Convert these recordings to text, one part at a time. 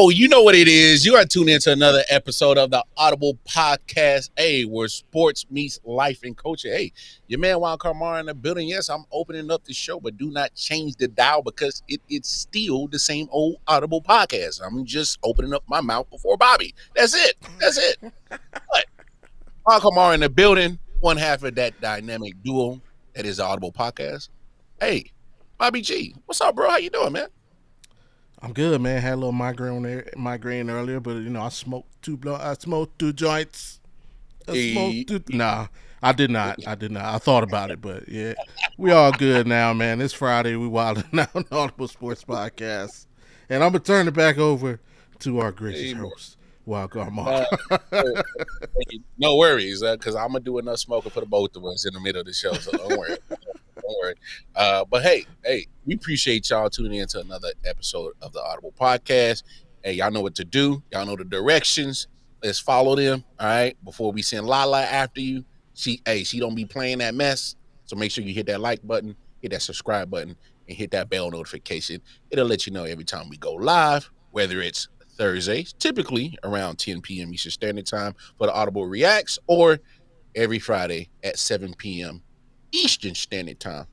Oh, you know what it is. You are tuned into another episode of the Audible podcast, where sports meets life and culture. Hey, your man Juan Carmar in the building. Yes, I'm opening up the show, but do not change the dial because it's still the same old Audible podcast. I'm just opening up my mouth before Bobby. That's it. But Juan Carmar in the building, one half of that dynamic duo that is the Audible podcast. Hey, Bobby G, what's up, bro? How you doing, man? I'm good, man. Had a little migraine earlier, but I smoked I smoked two joints. I Hey, smoked two. Nah, I did not. I did not. I thought about it, but yeah, we all good now, man. It's Friday. We wilding out on Audible Sports Podcast, and I'm gonna turn it back over to our gracious hey, host, Wild Garmar. man. No worries, because I'm gonna do enough smoking for the both of us in the middle of the show. So don't worry, don't worry. But hey, we appreciate y'all tuning in to another episode of the Audible Podcast. Hey, y'all know what to do. Y'all know the directions. Let's follow them. All right. Before we send Lala after you, she don't be playing that mess. So make sure you hit that like button, hit that subscribe button, and hit that bell notification. It'll let you know every time we go live, whether it's Thursdays, typically around 10 p.m. Eastern Standard Time for the Audible Reacts, or every Friday at 7 p.m. Eastern Standard Time,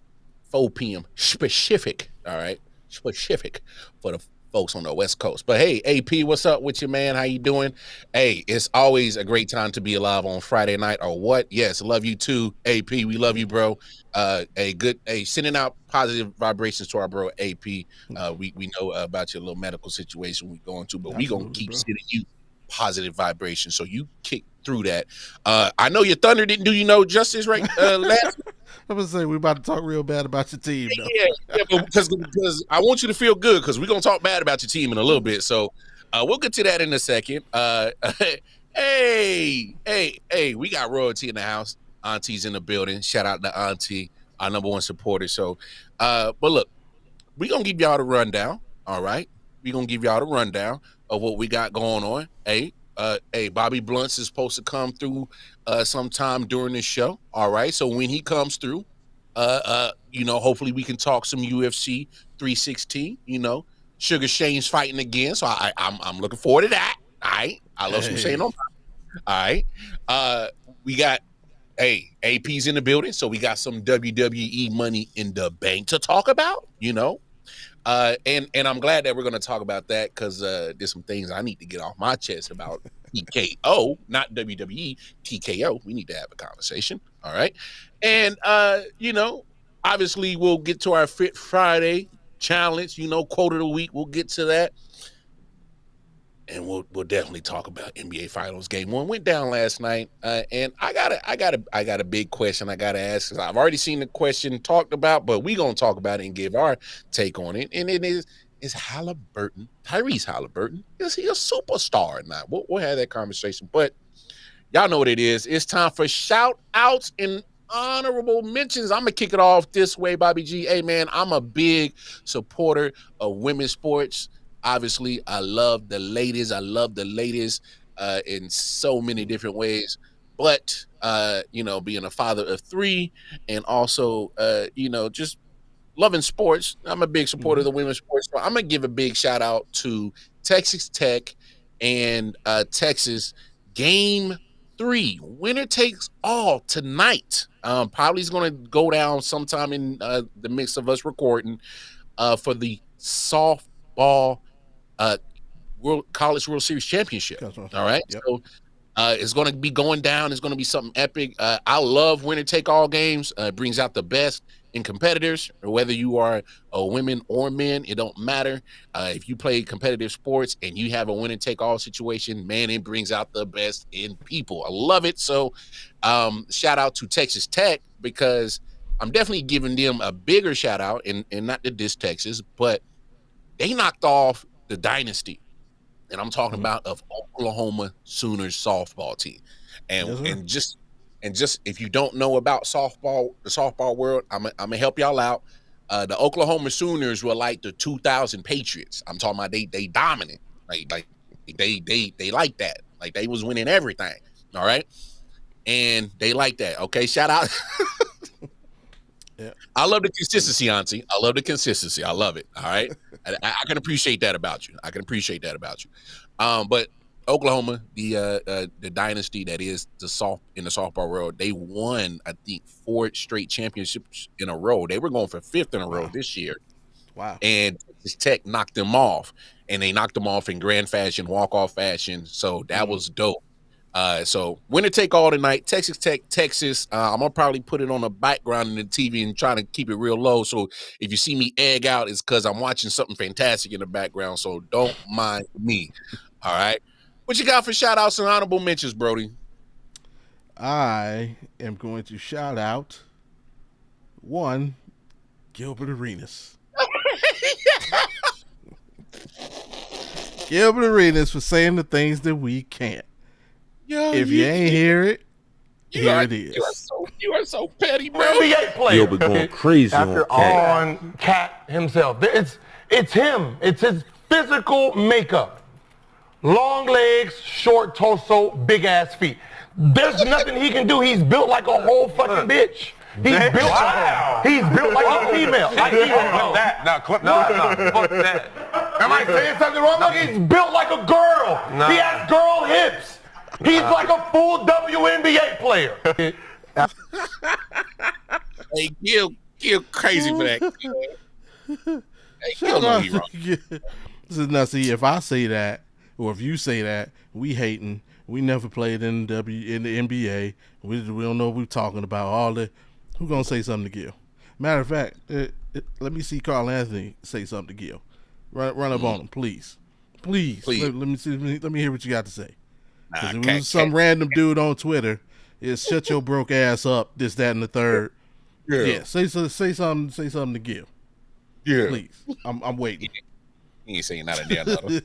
4 p.m. specific. All right, specific for the folks on the West Coast. But hey, AP, what's up with you, man? How you doing? Hey, it's always a great time to be alive on Friday night, or what? Yes, love you too, AP. We love you, bro. Sending out positive vibrations to our bro AP. We know about your little medical situation we going to, but we gonna Absolutely, keep bro. sending you positive vibrations so you kick through that. I know your Thunder didn't do you no justice right last. I'm gonna say we about to talk real bad about your team, though. Yeah, but because I want you to feel good because we're gonna talk bad about your team in a little bit. So we'll get to that in a second. Hey, we got royalty in the house. Auntie's in the building. Shout out to Auntie, our number one supporter. So, but look, we're gonna give y'all the rundown. All right, we're gonna give y'all the rundown of what we got going on. Hey, Bobby Blunts is supposed to come through sometime during the show. All right, so when he comes through, hopefully we can talk some UFC 316. Sugar Shane's fighting again, so I'm looking forward to that. All right, I love some Shane Hey, on. All right, we got AP's in the building, so we got some WWE money in the bank to talk about. And I'm glad that we're going to talk about that because there's some things I need to get off my chest about TKO, not WWE, TKO. We need to have a conversation. All right. And, obviously we'll get to our Fit Friday challenge, quote of the week. We'll get to that. And we'll definitely talk about NBA Finals Game 1 went down last night, and I got a big question I gotta ask. I've already seen the question talked about, but we gonna talk about it and give our take on it. And it is Haliburton, Tyreese Haliburton, is he a superstar or not? We'll have that conversation. But y'all know what it is. It's time for shout outs and honorable mentions. I'm gonna kick it off this way, Bobby G. Hey man, I'm a big supporter of women's sports. Obviously, I love the ladies. In so many different ways. But being a father of three and also just loving sports, I'm a big supporter of the women's sports. So I'm gonna give a big shout out to Texas Tech and Texas game 3. Winner takes all tonight. Probably is going to go down sometime in the mix of us recording for the softball College World Series championship. All right. Yep. So it's going to be going down. It's going to be something epic. I love winner take all games. It brings out the best in competitors, whether you are a women or men, it don't matter. If you play competitive sports and you have a winner take all situation, man, it brings out the best in people. I love it. So shout out to Texas Tech because I'm definitely giving them a bigger shout out and not to diss Texas, but they knocked off the dynasty, and I'm talking Mhm. about of Oklahoma Sooners softball team. And Yes, sir. and just if you don't know about softball, the softball world, I'm gonna help y'all out. The Oklahoma Sooners were like the 2000 Patriots. I'm talking about they dominant, like they like that, like they was winning everything. All right, and they like that. Okay, shout out. Yeah. I love the consistency, Auntie. I love the consistency. I love it. All right. I can appreciate that about you. I can appreciate that about you. But Oklahoma, the dynasty that is the softball world, they won, I think, 4 straight championships in a row. They were going for 5th in a row this year. Wow. And Texas Tech knocked them off. And they knocked them off in grand fashion, walk-off fashion. So that was dope. So winner take all tonight. Texas Tech, Texas. I'm gonna probably put it on the background in the TV and try to keep it real low. So if you see me egg out, it's because I'm watching something fantastic in the background. So don't mind me. All right. What you got for shout outs and honorable mentions, Brody? I am going to shout out one Gilbert Arenas. Gilbert Arenas for saying the things that we can't. Yo, if you ain't hear it, here it is. You are so petty, bro. NBA player. Gilbert going crazy on Cat himself. It's him. It's his physical makeup. Long legs, short torso, big ass feet. There's nothing he can do. He's built like a whole fucking bitch. He's built like a female. Clip that. No, fuck that. Am I saying something wrong? Look, he's built like a girl. No. He has girl hips. He's like a full WNBA player. Hey, Gil crazy for that. Hey, Gil know he wrong. Now, see, if I say that, or if you say that, we hating. We never played in the NBA. We don't know what we're talking about. Who gonna say something to Gil? Matter of fact, let me see Carl Anthony say something to Gil. Run up on him, please. Let me see. Let me hear what you got to say. Because it was some random dude on Twitter. It's shut your broke ass up. This, that, and the third. Yeah. Say something. Say something to Gil. Yeah. Please. I'm waiting. He ain't saying not a damn letter.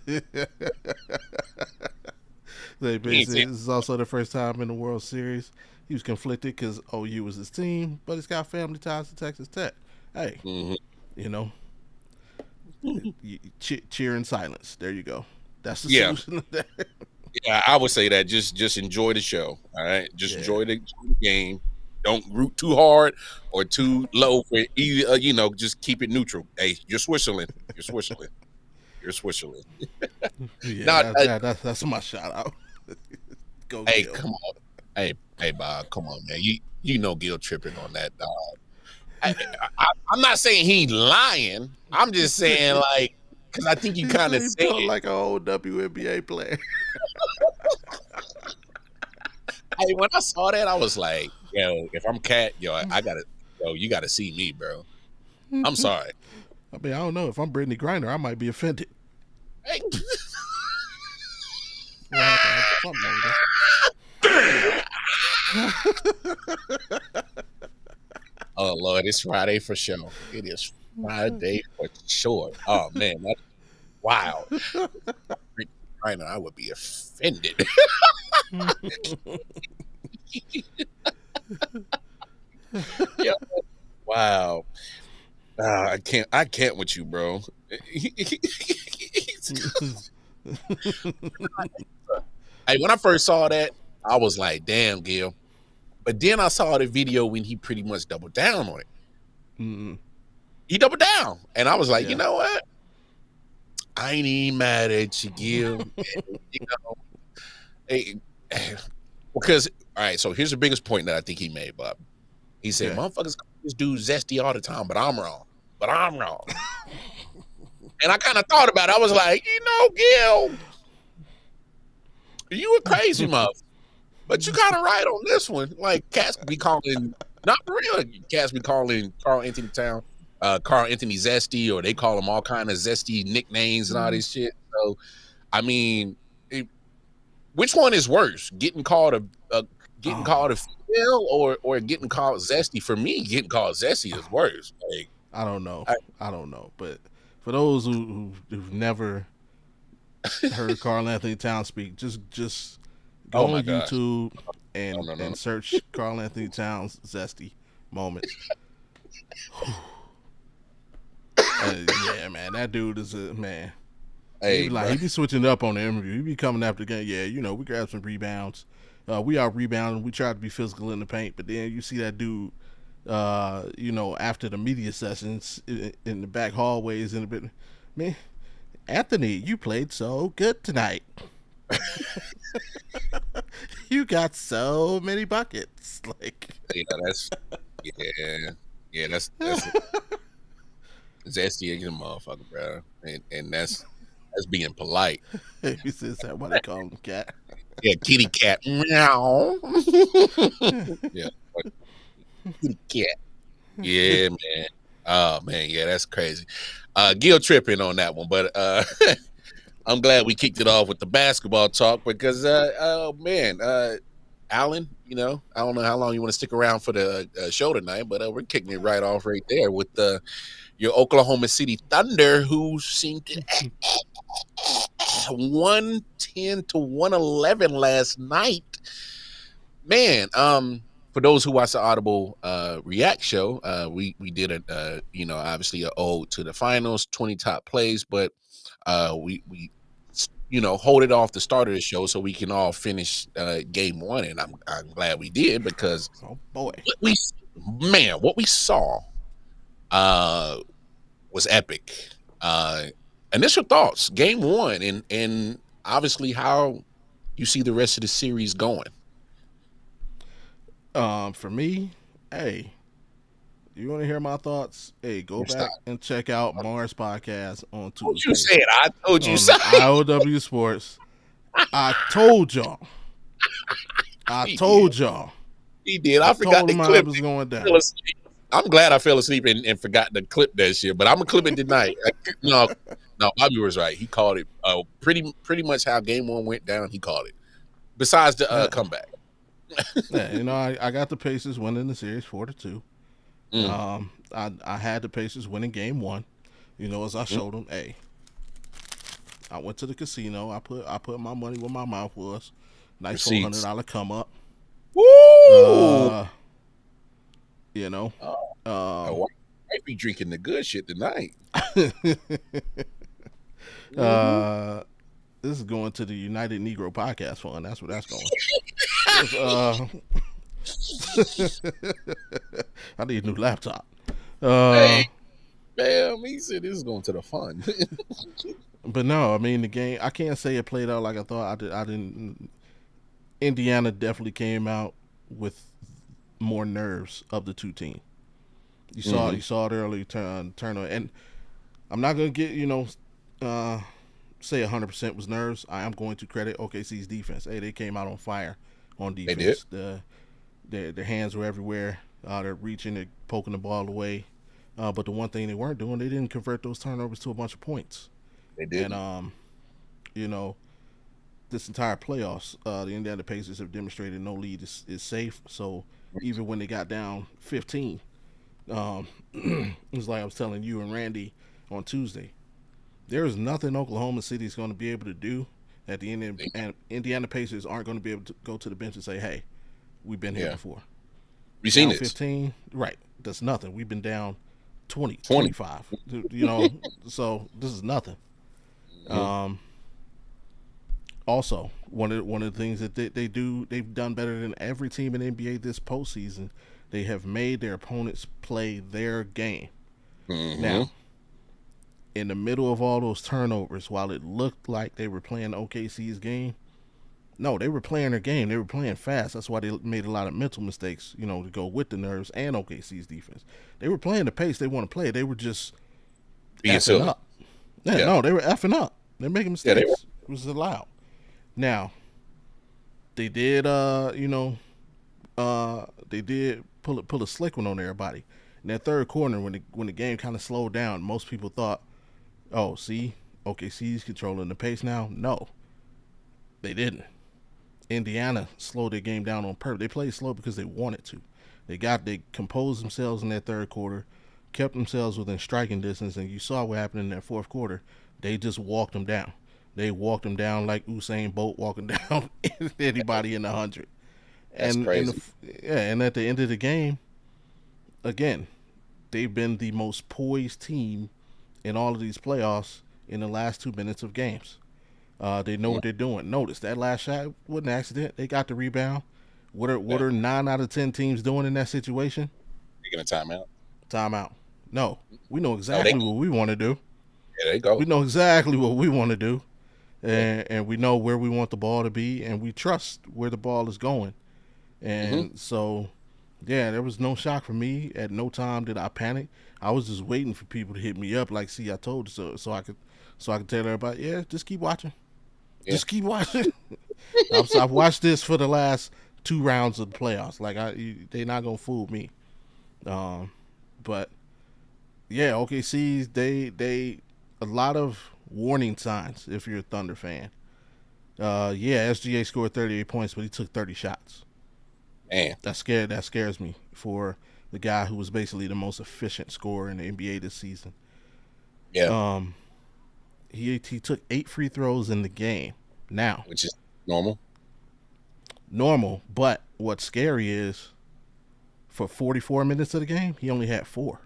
This is also the first time in the World Series. He was conflicted because OU was his team, but he's got family ties to Texas Tech. Hey, you know, cheer in silence. There you go. That's the solution. Yeah, I would say that. Just enjoy the show. All right, just enjoy the game. Don't root too hard or too low for either. Just keep it neutral. Hey, you're Switzerland. You're Switzerland. That's my shout out. Go, hey, Gil. come on. Hey, Bob, come on, man. You know Gil tripping on that, dog. I'm not saying he lying. I'm just saying, like, because I think you kind of say it like an old WNBA player. Hey, when I saw that, I was like, yo, if I'm Cat, you gotta see me, bro. I'm sorry. I mean, I don't know. If I'm Brittany Griner, I might be offended. Hey. Oh Lord, it's Friday for sure. It is Friday for sure. Oh man, that's wild. Right now, I would be offended. Yeah. Wow. I can't with you, bro. Hey, when I first saw that, I was like, damn, Gil. But then I saw the video when he pretty much doubled down on it. Mm-hmm. He doubled down. And I was like, you know what? I ain't even mad at you, Gil. Because, all right, so here's the biggest point that I think he made, Bob. He said, motherfuckers call this dude zesty all the time, but I'm wrong. And I kind of thought about it. I was like, Gil, you a crazy mother. But you kind of right on this one. Like, cats be calling, not for real, cats be calling Carl Anthony Zesty, or they call him all kind of zesty nicknames and all this shit. So, I mean, which one is worse? Getting called a female or getting called zesty? For me, getting called zesty is worse. Like, I don't know. I don't know. But for those who've never heard Carl Anthony Towns speak, just go on YouTube and search Carl Anthony Towns zesty moments. Yeah, man, that dude is a man. Hey, he be switching up on the interview. He be coming after the game. Yeah, we grab some rebounds. We out rebounding. We try to be physical in the paint, but then you see that dude after the media sessions in the back hallways and a bit, man, Anthony, you played so good tonight. You got so many buckets. Like, Yeah, that's zesty as a motherfucker, bro. And that's being polite. he says that what they call him, cat. Yeah, kitty cat. Meow. Yeah, kitty cat. Yeah, man. Oh man, yeah, that's crazy. Gil tripping on that one, but I'm glad we kicked it off with the basketball talk because oh man, Alan, I don't know how long you want to stick around for the show tonight, but we're kicking it right off right there with your Oklahoma City Thunder, who seemed to 110 to 111 last night. Man, for those who watch the Audible React show, we did obviously an ode to the finals, 20 top plays, but we hold it off the start of the show so we can all finish game one, and I'm glad we did because Oh boy, what we saw was epic. Initial thoughts, game one, and obviously how you see the rest of the series going. For me, hey, you want to hear my thoughts? Hey, go back Stop. and check out Mars podcast on Tuesday. What you said? I told you on so. IOW Sports. I told y'all. He did. I forgot told the him clip. I was going down. I'm glad I fell asleep and forgot to clip that shit, but I'm gonna clip it tonight. No, Bobby was right. He called it pretty much how game one went down. He called it. Besides the comeback. Yeah, I got the Pacers winning the series 4-2. I had the Pacers winning game one. As I showed them, hey, I went to the casino. I put my money where my mouth was. Nice $400 come up. Woo! I might be drinking the good shit tonight. This is going to the United Negro Podcast Fund. That's where that's going. I need a new laptop. Hey, bam, he said this is going to the fun. But no, I mean the game. I can't say it played out like I thought. I didn't. Indiana definitely came out with more nerves of the two teams. You saw it early turn, and I'm not gonna get say 100% was nerves. I am going to credit OKC's defense. Hey, they came out on fire on defense. They did. Their hands were everywhere. They're reaching, they're poking the ball away. But the one thing they weren't doing, they didn't convert those turnovers to a bunch of points. They did. And this entire playoffs, the Indiana Pacers have demonstrated no lead is safe. So even when they got down 15, it was like I was telling you and Randy on Tuesday. There is nothing Oklahoma City is going to be able to do that the Indiana Pacers aren't going to be able to go to the bench and say, "Hey, we've been here before." We've seen down this. 15, right? That's nothing. We've been down 20. 25. So this is nothing. Also, one of the things that they've done better than every team in the NBA this postseason. They have made their opponents play their game. Now, in the middle of all those turnovers, while it looked like they were playing OKC's game, no, they were playing their game. They were playing fast. That's why they made a lot of mental mistakes, to go with the nerves and OKC's defense. They were playing the pace they want to play. They were just effing up. Yeah, no, they were effing up. They're making mistakes. Yeah, it was allowed. Now, they did, they did pull a slick one on everybody. In that third quarter, when the game kind of slowed down, most people thought, "Oh, see, OKC's controlling the pace now." No, they didn't. Indiana slowed their game down on purpose. They played slow because they wanted to. They composed themselves in that third quarter, kept themselves within striking distance, and you saw what happened in that fourth quarter. They just walked them down. They walked them down like Usain Bolt walking down anybody in the 100. That's crazy. And at the end of the game, again, they've been the most poised team in all of these playoffs in the last 2 minutes of games. They know what they're doing. Notice that last shot wasn't an accident. They got the rebound. What are 9 out of 10 teams doing in that situation? Taking a timeout. Timeout. No, we know No, exactly what we want to do. there they go. We know exactly what we want to do, and we know where we want the ball to be, and we trust where the ball is going. And so, yeah, there was no shock for me. At no time did I panic. I was just waiting for people to hit me up, like, "See, I told you so," so I could tell everybody, "Yeah, just keep watching, just keep watching." I've watched this for the last 2 rounds of the playoffs. Like, they're not gonna fool me. But yeah, OKC, they a lot of warning signs if you're a Thunder fan. Yeah, SGA scored 38 points, but he took 30 shots. Man, That scares me for the guy who was basically the most efficient scorer in the NBA this season. yeah, He took 8 free throws in the game. Now, which is normal. normal, but what's scary is for 44 minutes of the game, he only had 4.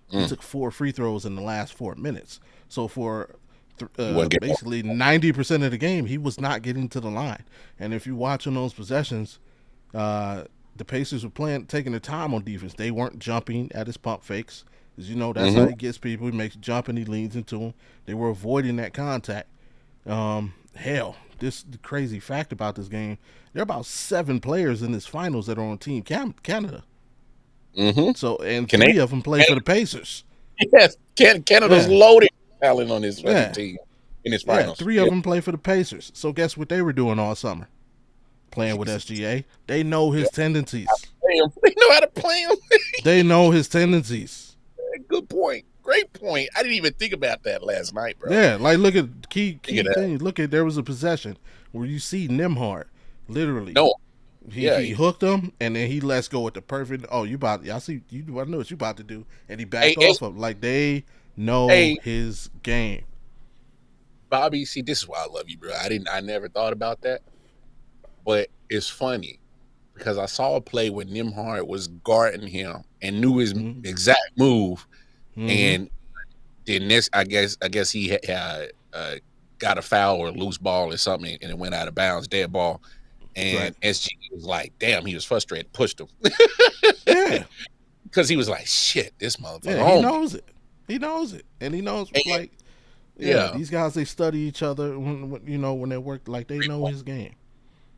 He took 4 free throws in the last 4 minutes. So for basically 90% of the game, he was not getting to the line. And if you watch on those possessions, the Pacers were taking their time on defense. They weren't jumping at his pump fakes. As you know, that's how he gets people. He makes a jump and he leans into them. They were avoiding that contact. Hell, the crazy fact about this game, there are about 7 players in this finals that are on Team Canada. So, and 3 of them play for the Pacers. Yes, Canada's loaded talent on his fucking team in his finals. 3 of them play for the Pacers. So guess what they were doing all summer? Playing with SGA. They know his tendencies. They know how to play him. They know his tendencies. Good point. Great point. I didn't even think about that last night, bro. Yeah, like look at key thing. Look at there was a possession where you see Nembhard literally. No. He hooked him and then he lets go at the perfect. Oh, I see you. I know what you about to do, and he backed off of like they know his game. Bobby, see, this is why I love you, bro. I never thought about that, but it's funny because I saw a play where Nembhard was guarding him and knew his exact move, and then this, I guess he got a foul or a loose ball or something, and it went out of bounds, dead ball. And SG was like, damn, he was frustrated, pushed him. Yeah. Because he was like, shit, this motherfucker. Yeah, he knows it. He knows it. And he knows, these guys, they study each other when they work, like they know his game.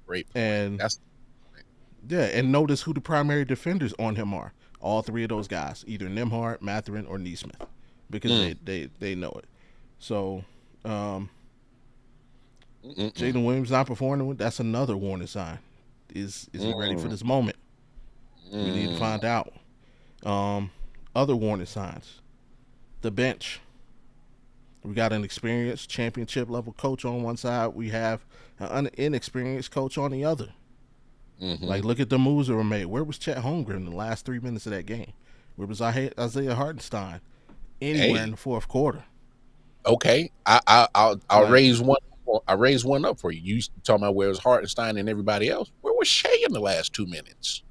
Great. And and notice who the primary defenders on him are. All 3 of those guys, either Nembhard, Mathurin, or Nesmith, because they know it. So, Jalen Williams not performing. That's another warning sign. Is he ready for this moment? We need to find out. Other warning signs. The bench. We got an experienced championship level coach on one side. We have an inexperienced coach on the other. Like, look at the moves that were made. Where was Chet Holmgren in the last 3 minutes of that game? Where was Isaiah Hartenstein? Anywhere in the fourth quarter. Okay, I'll raise one. I raised one up for you. You talking about where it was Hartenstein and everybody else. Where was Shea in the last 2 minutes?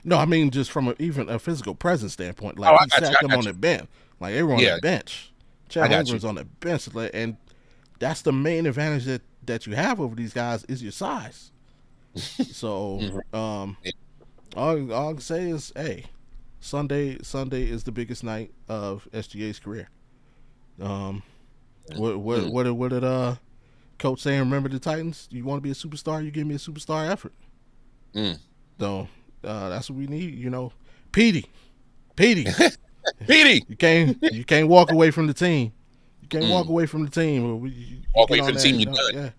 No, I mean just from even a physical presence standpoint. Like he sat them on the bench. Like they were on the bench. Chet Holmgren's on the bench, and that's the main advantage that you have over these guys is your size. So, all I can say is, hey, Sunday is the biggest night of SGA's career. What did Coach saying? Remember the Titans? You want to be a superstar? You give me a superstar effort. So that's what we need. Petey. Petey. You can't walk away from the team. You can't walk away from the team. Walk away from the team. You're done. Yeah.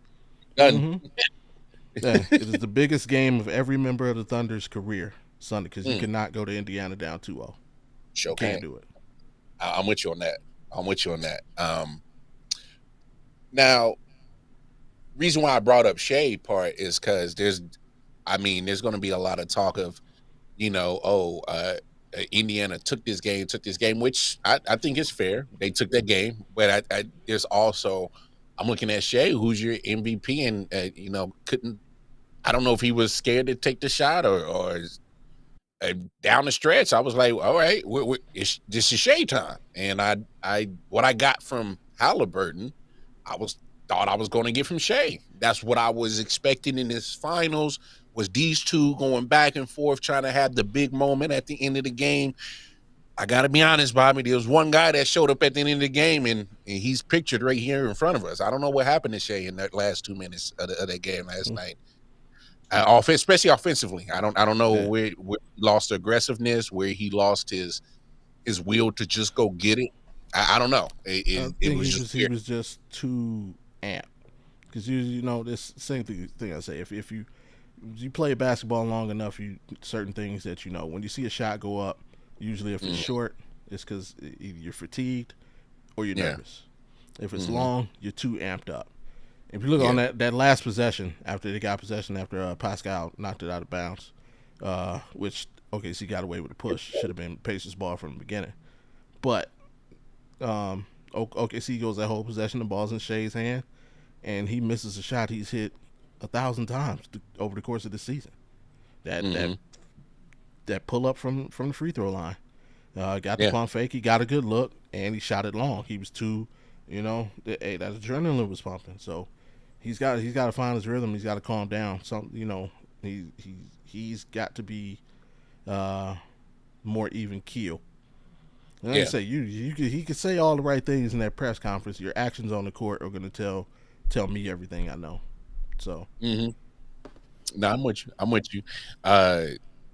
Done. Yeah, it is the biggest game of every member of the Thunder's career Sunday because you cannot go to Indiana down 2-0. Sure can't do it. I'm with you on that. Now, reason why I brought up Shea part is because there's going to be a lot of talk of, Indiana took this game, which I think is fair. They took that game, but there's also, I'm looking at Shea, who's your MVP, and couldn't. I don't know if he was scared to take the shot or down the stretch. I was like, all right, this is Shea time, and what I got from Haliburton, I thought I was going to get from Shea. That's what I was expecting in this finals, was these two going back and forth, trying to have the big moment at the end of the game. I got to be honest, Bobby, there was one guy that showed up at the end of the game, and he's pictured right here in front of us. I don't know what happened to Shea in that last 2 minutes of that game last night. Especially offensively. I don't know where he lost the aggressiveness, where he lost his will to just go get it. I don't know. It was just he was just too amped. Because you know this same thing I say. If you play basketball long enough, certain things that you know. When you see a shot go up, usually if it's short, it's because either you're fatigued or you're nervous. If it's long, you're too amped up. If you look on that last possession, after they got possession, after Pascal knocked it out of bounds, which OKC got away with a push, should have been Pacers' ball from the beginning. But OKC goes that whole possession, the ball's in Shea's hand, and he misses a shot he's hit 1,000 times over the course of the season. That pull up from the free throw line, got the pump fake, he got a good look, and he shot it long. He was too, that adrenaline was pumping. So he's got to find his rhythm. He's got to calm down. He's got to be more even keel. And like I say, he could say all the right things in that press conference. Your actions on the court are going to tell me everything I know. So, no, I'm with you.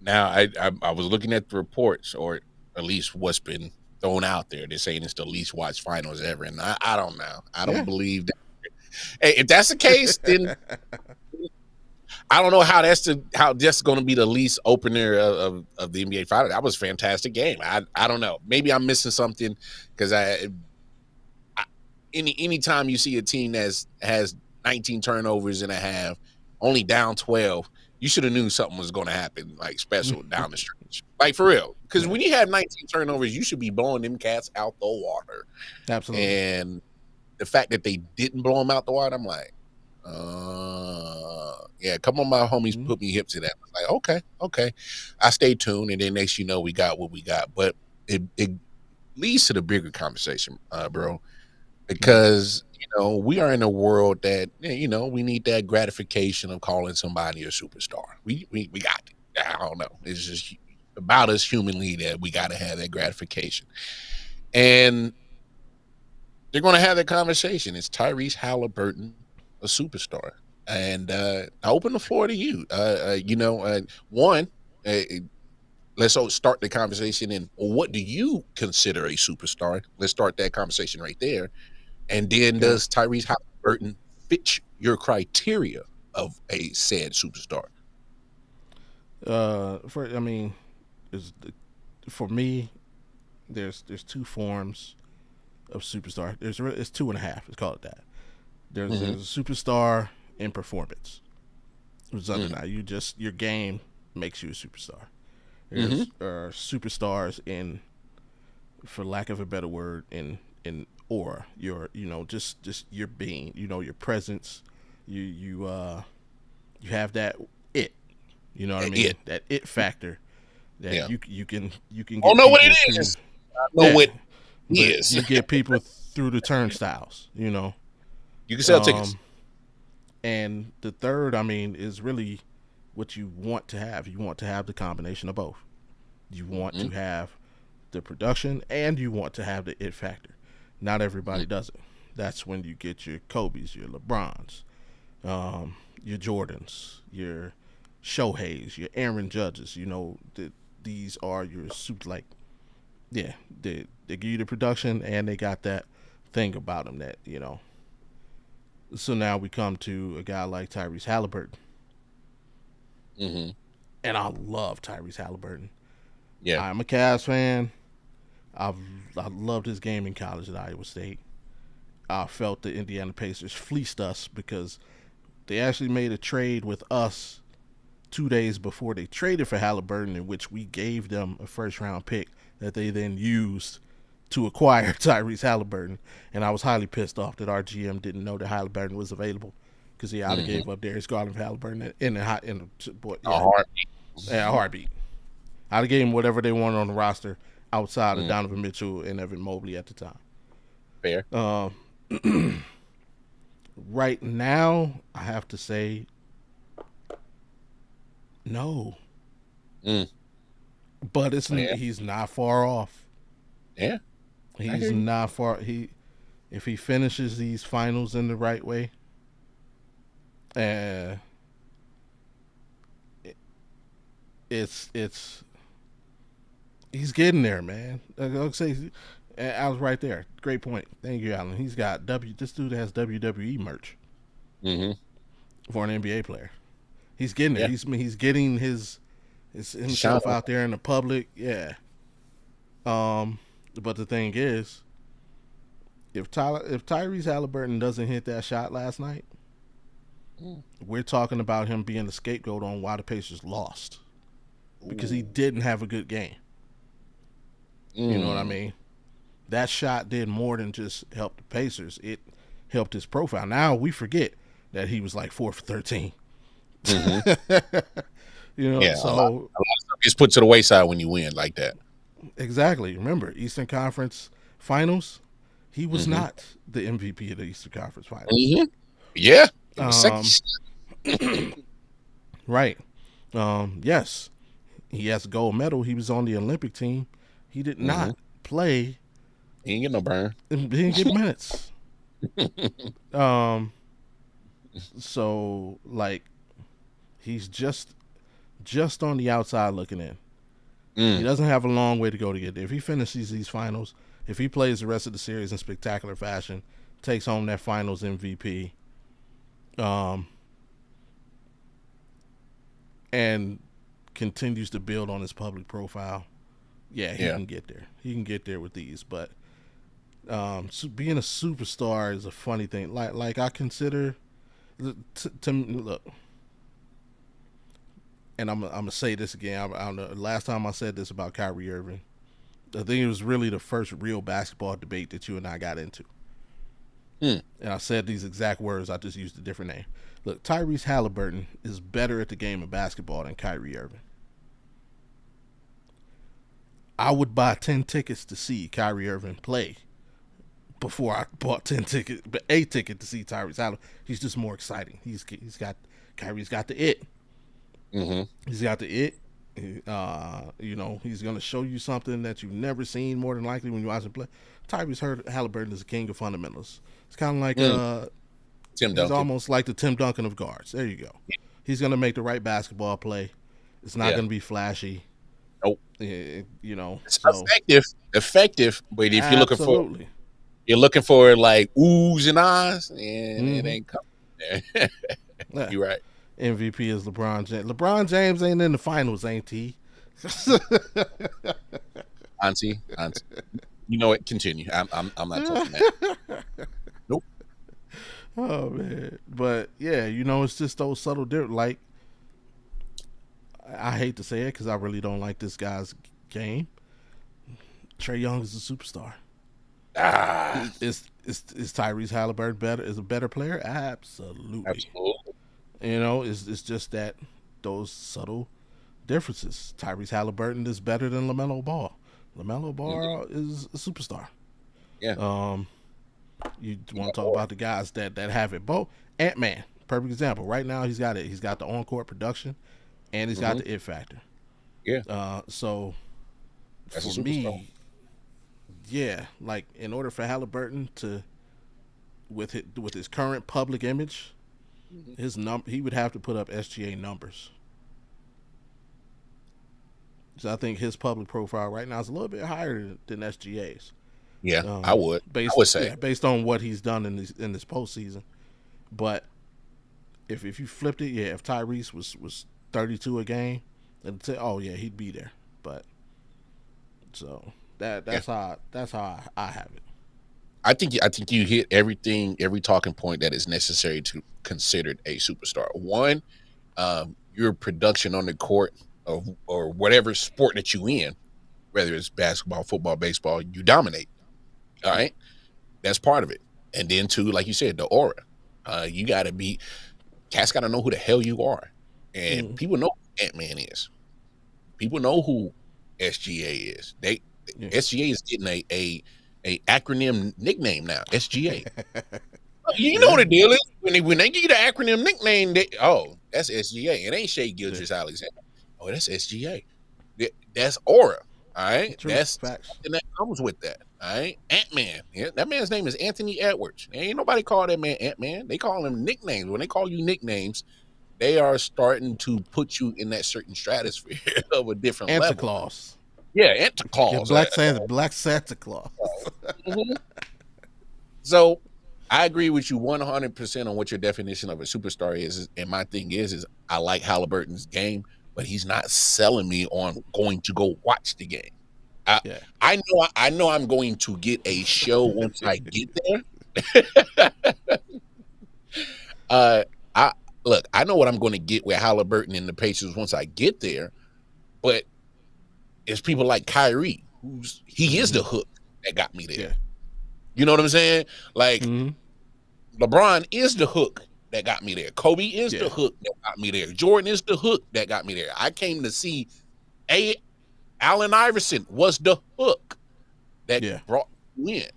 Now I was looking at the reports, or at least what's been thrown out there. They're saying it's the least watched finals ever, and I don't know. I don't believe that. Hey, if that's the case, then I don't know how that's going to be the least opener of the NBA Finals. That was a fantastic game. I don't know. Maybe I'm missing something, because anytime you see a team that has 19 turnovers and a half, only down 12, you should have knew something was going to happen, like special down the stretch, like for real. Because when you have 19 turnovers, you should be blowing them cats out the water. Absolutely. And the fact that they didn't blow them out the water, I'm like, come on, my homies, put me hip to that. I'm like, okay. I stay tuned, and then next we got what we got. But it leads to the bigger conversation, bro, because we are in a world that we need that gratification of calling somebody a superstar. We got it. I don't know. It's just about us humanly that we got to have that gratification, and they're going to have that conversation. It's Tyreese Haliburton a superstar? And I open the floor to you. Let's start the conversation in, what do you consider a superstar? Let's start that conversation right there. And then, does Tyreese Haliburton fit your criteria of a said superstar? For me, there's two forms of superstar. It's 2.5. Let's call it that. There's a superstar in performance. It's your game makes you a superstar. There's superstars in, for lack of a better word, in aura. Your just your being. Your presence. You have that it. You know what I mean? It. That it factor. That you can. Get I know what it is. I know what it is. You get people through the turnstiles. You can sell tickets. And the third, is really what you want to have. You want to have the combination of both. You want to have the production, and you want to have the it factor. Not everybody does it. That's when you get your Kobe's, your LeBrons, your Jordans, your Shohei's, your Aaron Judges. These are your super, they give you the production, and they got that thing about them that, So now we come to a guy like Tyreese Haliburton. And I love Tyreese Haliburton. Yeah. I'm a Cavs fan. I loved his game in college at Iowa State. I felt the Indiana Pacers fleeced us because they actually made a trade with us 2 days before they traded for Haliburton, in which we gave them a first-round pick that they then used to acquire Tyreese Haliburton. And I was highly pissed off that our GM didn't know that Haliburton was available, because he ought to gave up Darius Garland for Haliburton a heartbeat. I'd have gave him whatever they wanted on the roster outside of Donovan Mitchell and Evan Mobley at the time. Fair. Right now, I have to say no. Mm. But Yeah. he's not far off. Yeah. He's not far. If he finishes these finals in the right way, uh, it's he's getting there, man. I'll say I was right there. Great point. Thank you, Alan. He's got This dude has WWE merch for an NBA player. He's getting there. Yeah. He's getting himself out there in the public. Yeah. But the thing is, if Tyreese Haliburton doesn't hit that shot last night, we're talking about him being the scapegoat on why the Pacers lost because he didn't have a good game. You know what I mean? That shot did more than just help the Pacers. It helped his profile. Now we forget that he was like 4 for 13. You know, Yeah, so a lot of stuff gets put to the wayside when you win like that. exactly. Remember, Eastern Conference Finals, he was not the MVP of the Eastern Conference Finals. Yeah. It was Right. Yes, he has a gold medal. He was on the Olympic team. He did not play. He ain't get no burn. He didn't get minutes. So like, he's just on the outside looking in. He doesn't have a long way to go to get there. If he finishes these finals, if he plays the rest of the series in spectacular fashion, takes home that finals MVP, and continues to build on his public profile, he can get there. He can get there with these. But so being a superstar is a funny thing. Like I consider to look. And I'm gonna say this again. I don't know. Last time I said this about Kyrie Irving, I think it was really the first real basketball debate that you and I got into. And I said these exact words. I just used a different name. Look, Tyreese Haliburton is better at the game of basketball than Kyrie Irving. I would buy 10 tickets to see Kyrie Irving play before I bought a ticket to see Tyreese Haliburton. He's just more exciting. Kyrie's got the it. He's got the it. You know, he's going to show you something that you've never seen, more than likely, when you watch him play. Tyreese Haliburton is a king of fundamentals. It's kind of like Tim Duncan. He's almost like the Tim Duncan of guards. There you go. He's going to make the right basketball play. It's not going to be flashy. Nope. You know, it's effective. But if absolutely. you're looking for like oohs and ahs, and it ain't coming there. You're right. MVP is LeBron James. LeBron James ain't in the finals, ain't he? Auntie. You know what? Continue. I'm not touching that. Nope. Oh man, but yeah, you know, it's just those subtle differences. Like, I hate to say it because I really don't like this guy's game. Trae Young is a superstar. Is Tyreese Haliburton better? Is a better player? Absolutely. You know, it's just that those subtle differences. Tyreese Haliburton is better than LaMelo Ball. LaMelo Ball is a superstar. Yeah. You want to talk about the guys that have it both? Ant-Man, perfect example. Right now, he's got it. He's got the on-court production, and he's got the it factor. Yeah. So That's for me, yeah, like in order for Haliburton to, with his current public image, he would have to put up SGA numbers. So I think his public profile right now is a little bit higher than SGA's. Yeah, I would say based on what he's done in this postseason. But if you flipped it, if Tyreese was 32 a game, then say, oh yeah, he'd be there. But so that's how I have it. I think you hit every talking point that is necessary to considered a superstar. One, your production on the court or whatever sport that you in, whether it's basketball, football, baseball, you dominate. All right, that's part of it. And then two, like you said, the aura. You got to be. Cats got to know who the hell you are, and people know who Ant-Man is. People know who SGA is. SGA is getting a acronym nickname now. SGA. You know what the deal is when they give you the acronym nickname. That's SGA. It ain't Shea Gilgeous Alexander. Oh, that's SGA. That's aura. All right, True. that's Facts. something that comes with that. All right, Ant-Man. Yeah, that man's name is Anthony Edwards. Ain't nobody call that man Ant-Man. They call him nicknames. When they call you nicknames, they are starting to put you in that certain stratosphere of a different level. Anticlaus. Yeah, Anticlaus. Yeah, Black Santa Claus. Mhm. So I agree with you 100% on what your definition of a superstar is. And my thing is I like Haliburton's game, but he's not selling me on going to go watch the game. Yeah. I know I'm going to get a show once I get there. I look, I know what I'm going to get with Haliburton and the Pacers once I get there, but it's people like Kyrie, he is the hook that got me there. Yeah. You know what I'm saying? Like Mhm. LeBron is the hook that got me there. Kobe is Yeah. the hook that got me there. Jordan is the hook that got me there. I came to see Allen Iverson was the hook that brought you in.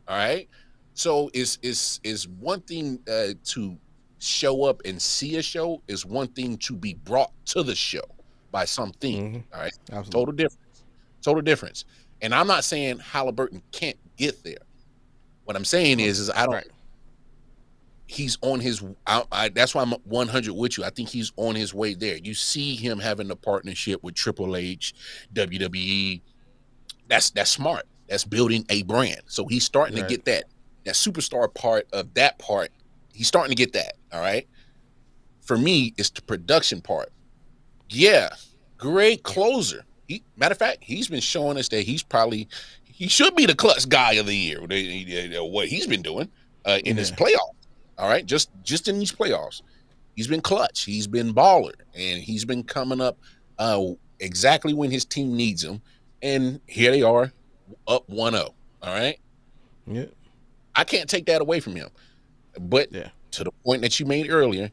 All right. So it's one thing to show up and see a show, is one thing to be brought to the show by something. All right. Absolutely. Total difference. And I'm not saying Haliburton can't get there. What I'm saying is I don't. Right. He's on his. That's why I'm 100 with you. I think he's on his way there. You see him having a partnership with Triple H, WWE. That's smart. That's building a brand. So he's starting to get that superstar part of that part. He's starting to get that. All right. For me, it's the production part. Yeah, great closer. Matter of fact, he's been showing us that he should be the clutch guy of the year. What he's been doing in his playoffs. All right, just in these playoffs, he's been clutch. He's been baller, and he's been coming up exactly when his team needs him. And here they are, up 1-0. All right. Yeah. I can't take that away from him. But to the point that you made earlier,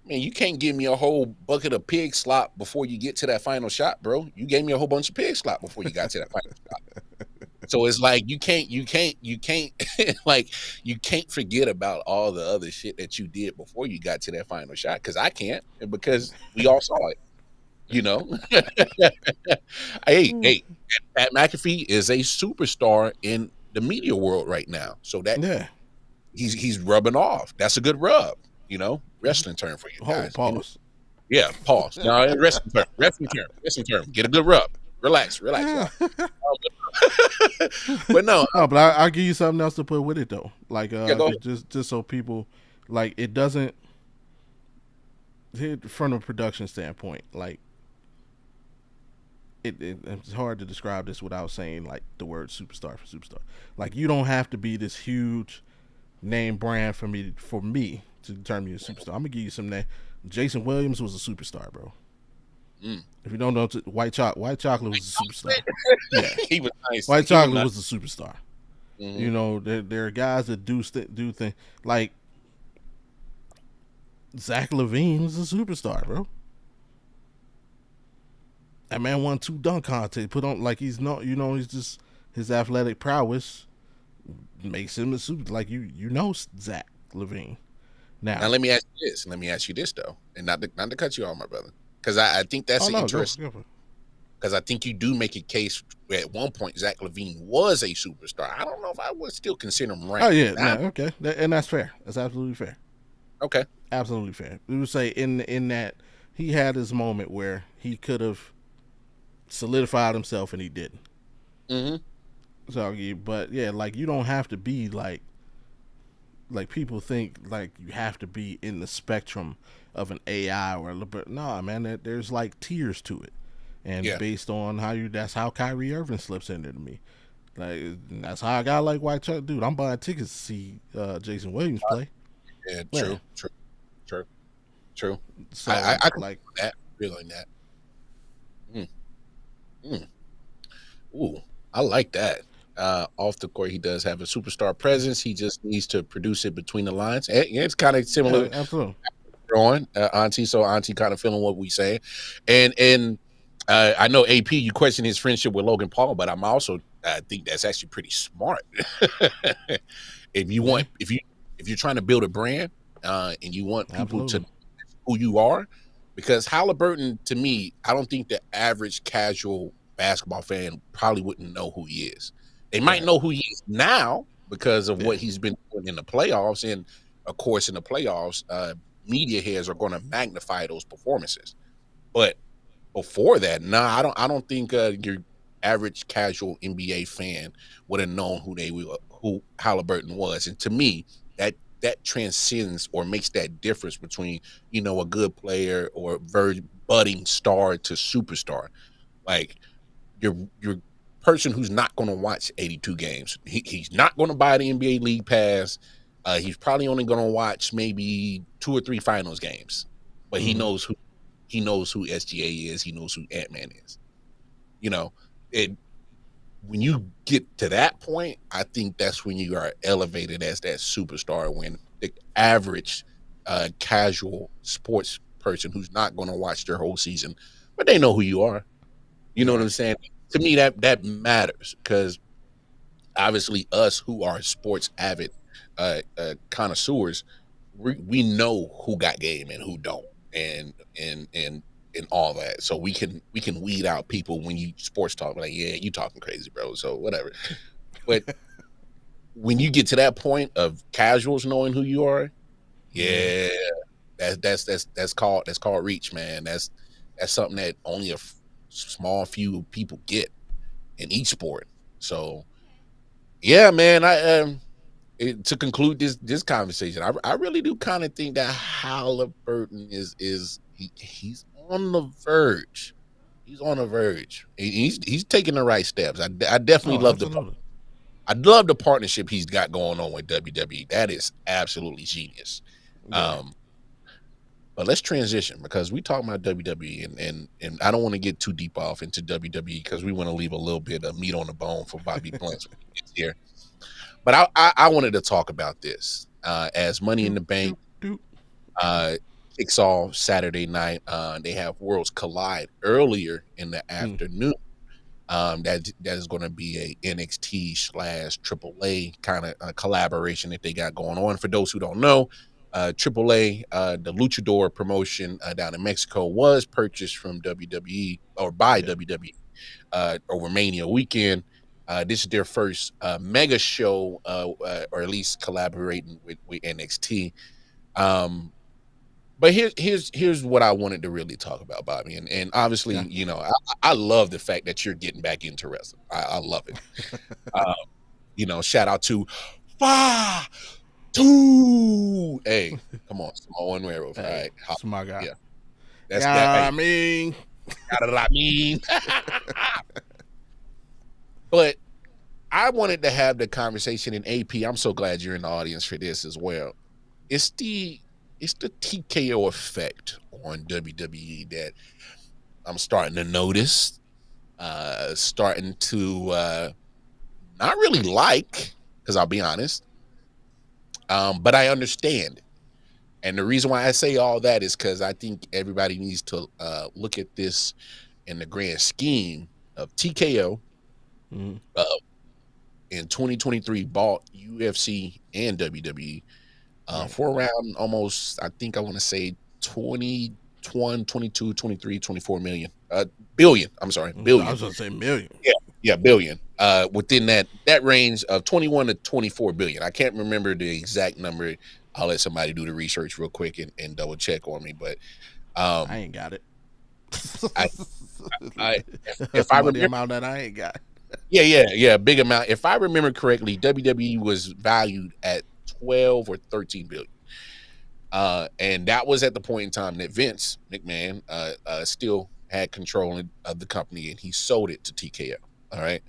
man, you can't give me a whole bucket of pig slop before you get to that final shot, bro. You gave me a whole bunch of pig slop before you got to that final shot. So it's like you can't like you can't forget about all the other shit that you did before you got to that final shot, because I can't, because we all saw it. You know, hey, Pat McAfee is a superstar in the media world right now. So that he's rubbing off. That's a good rub. You know, wrestling term for you guys. Pause. Yeah, pause. No, wrestling term. Get a good rub. Relax. Y'all. But no. But I'll give you something else to put with it though. Like just so people, like, it doesn't hit from a production standpoint. Like it's hard to describe this without saying like the word superstar for superstar. Like, you don't have to be this huge name brand for me to determine you a superstar. I'm gonna give you some name. Jason Williams was a superstar, bro. If you don't know, White Chocolate was a superstar. Yeah, he was nice. White Chocolate was a superstar. You know, there are guys that do things like Zach LaVine was a superstar, bro. That man won 2 dunk contests. Put on like he's not, you know, he's just his athletic prowess makes him a super. Like you know Zach LaVine. Now let me ask you this though, and not to cut you off, my brother, because I think that's interesting. Because I think you do make a case where at one point Zach LaVine was a superstar. I don't know if I would still consider him right. Oh yeah, okay, and that's fair. That's absolutely fair. Okay, absolutely fair. We would say in that he had his moment where he could have solidified himself and he didn't. So, but yeah, like you don't have to be like people think like you have to be in the spectrum of an AI or nah, man. There's like tiers to it, and based on that's how Kyrie Irving slips into to me. Like that's how I got like White Chuck, dude. I'm buying tickets to see Jason Williams play. Yeah, true. So I like that, feeling that. Ooh, I like that. Off the court, he does have a superstar presence. He just needs to produce it between the lines. It's kind of similar. Yeah, absolutely. On Auntie, so Auntie kind of feeling what we say, and I know AP, you question his friendship with Logan Paul, but I think that's actually pretty smart. If you if you're trying to build a brand and you want people to Absolutely. know who you are, because Haliburton, to me, I don't think the average casual basketball fan probably wouldn't know who he is. They might Right. know who he is now because of Yeah. what he's been doing in the playoffs. And of course, in the playoffs, media heads are going to magnify those performances. But before that, nah, I don't think your average casual NBA fan would have known who Halliburton was. And to me, that transcends or makes that difference between a good player or very budding star to superstar. Like your person who's not going to watch 82 games. He's not going to buy the NBA League Pass. He's probably only going to watch maybe 2 or 3 finals games, but Mm-hmm. he knows who SGA is. He knows who Ant-Man is. You know, it when you get to that point, I think that's when you are elevated as that superstar. When the average casual sports person who's not going to watch their whole season, but they know who you are. You know what Right. I'm saying? To me, that matters because obviously us who are sports avid connoisseurs, we know who got game and who don't, and all that. So we can weed out people when you sports talk like, yeah, you talking crazy, bro. So whatever. But when you get to that point of casuals knowing who you are, Yeah. yeah, that's called reach, man. That's something that only small few people get in each sport. So yeah, man. To conclude this conversation, I really do kind of think that Halliburton he's on the verge. He's on the verge. He's taking the right steps. I definitely Oh, absolutely. love the partnership he's got going on with WWE. That is absolutely genius. Yeah. Um, but let's transition because we talk about WWE and I don't want to get too deep off into WWE because we want to leave a little bit of meat on the bone for Bobby Blunt when he gets here. But I wanted to talk about this as Money in Doop, the Bank doop, doop. uh, kicks off Saturday night. They have Worlds Collide earlier in the Mm. afternoon. That is going to be a NXT / AAA kind of collaboration that they got going on. For those who don't know, AAA, the Luchador promotion down in Mexico, was purchased from WWE or by Yeah. WWE over Mania weekend. This is their first mega show, or at least collaborating with NXT. Um, but here's what I wanted to really talk about, Bobby, and obviously, Yeah. I love the fact that you're getting back into wrestling. I love it. Shout out to Five Two. Hey, come on, Samoan werewolf. All Hey, right, it's my guy. yeah, that's that. Yeah, Hey, I mean, got what I mean. But I wanted to have the conversation in AP. I'm so glad you're in the audience for this as well. It's the TKO effect on WWE that I'm starting to notice, starting to not really like, because I'll be honest, but I understand. And the reason why I say all that is because I think everybody needs to look at this in the grand scheme of TKO. mm, Uh, in 2023, bought UFC and WWE right. for around almost, I think I want to say 21, 22, 23, 24 million. Billion. I'm sorry, I billion. was gonna say million. Yeah, yeah, billion. Within that range of 21 to 24 billion. I can't remember the exact number. I'll let somebody do the research real quick and double check on me. But I um, ain't got it. I, I if That's I money remember, amount that I ain't got. yeah, big amount. If I remember correctly, WWE was valued at 12 or 13 billion. And that was at the point in time that Vince McMahon still had control of the company, and he sold it to TKO. All right.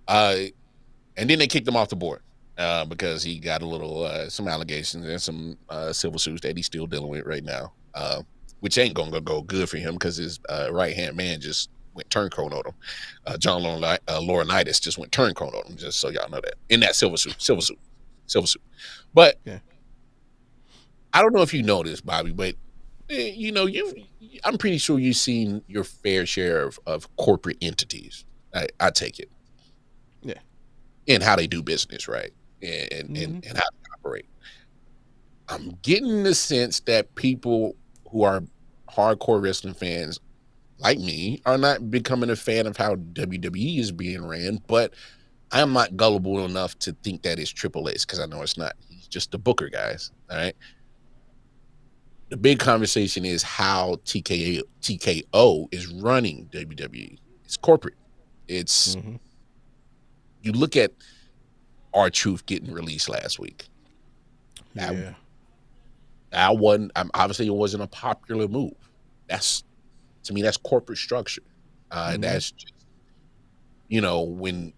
Uh, and then they kicked him off the board because he got a little some allegations and some civil suits that he's still dealing with right now, which ain't gonna go good for him because his right hand man just went turncoat on him. John Laurinaitis just went turncoat on him. Just so y'all know that in that silver suit. But Yeah. I don't know if you know this, Bobby, but I'm pretty sure you've seen your fair share of corporate entities. I take it, Yeah. and how they do business, right? And Mm-hmm. how they operate. I'm getting the sense that people who are hardcore wrestling fans like me are not becoming a fan of how WWE is being ran, but I am not gullible enough to think that it's Triple H because I know it's not. He's just the booker, guys. All right. The big conversation is how TKO is running WWE. It's corporate. It's you look at R-Truth getting released last week. Yeah. That wasn't obviously it wasn't a popular move. That's to me, that's corporate structure. That's just, when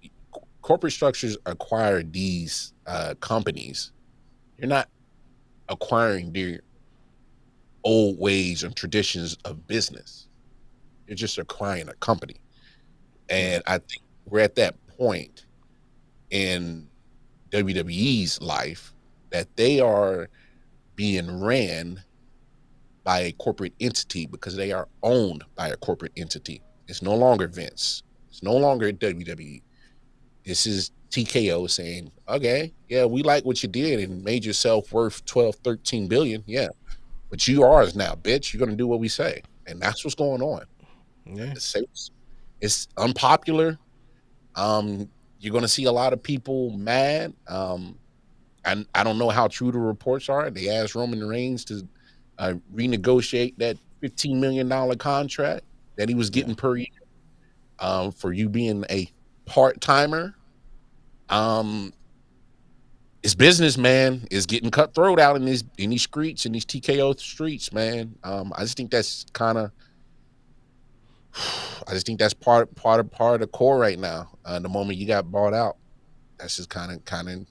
corporate structures acquire these companies, you're not acquiring their old ways and traditions of business. You're just acquiring a company. And I think we're at that point in WWE's life that they are being ran by a corporate entity because they are owned by a corporate entity. It's no longer Vince. It's no longer WWE. This is TKO saying, okay, yeah, we like what you did and made yourself worth 12, 13 billion. Yeah. But you are ours now, bitch. You're going to do what we say. And that's what's going on. Yeah. It's unpopular. You're going to see a lot of people mad. And I don't know how true the reports are. They asked Roman Reigns to renegotiate that $15 million contract that he was getting per year for you being a part-timer. His business, man, is getting cutthroat out in these streets, in these TKO streets, man. I just think that's kind of I just think that's part of the core right now. The moment you got bought out, that's just kind of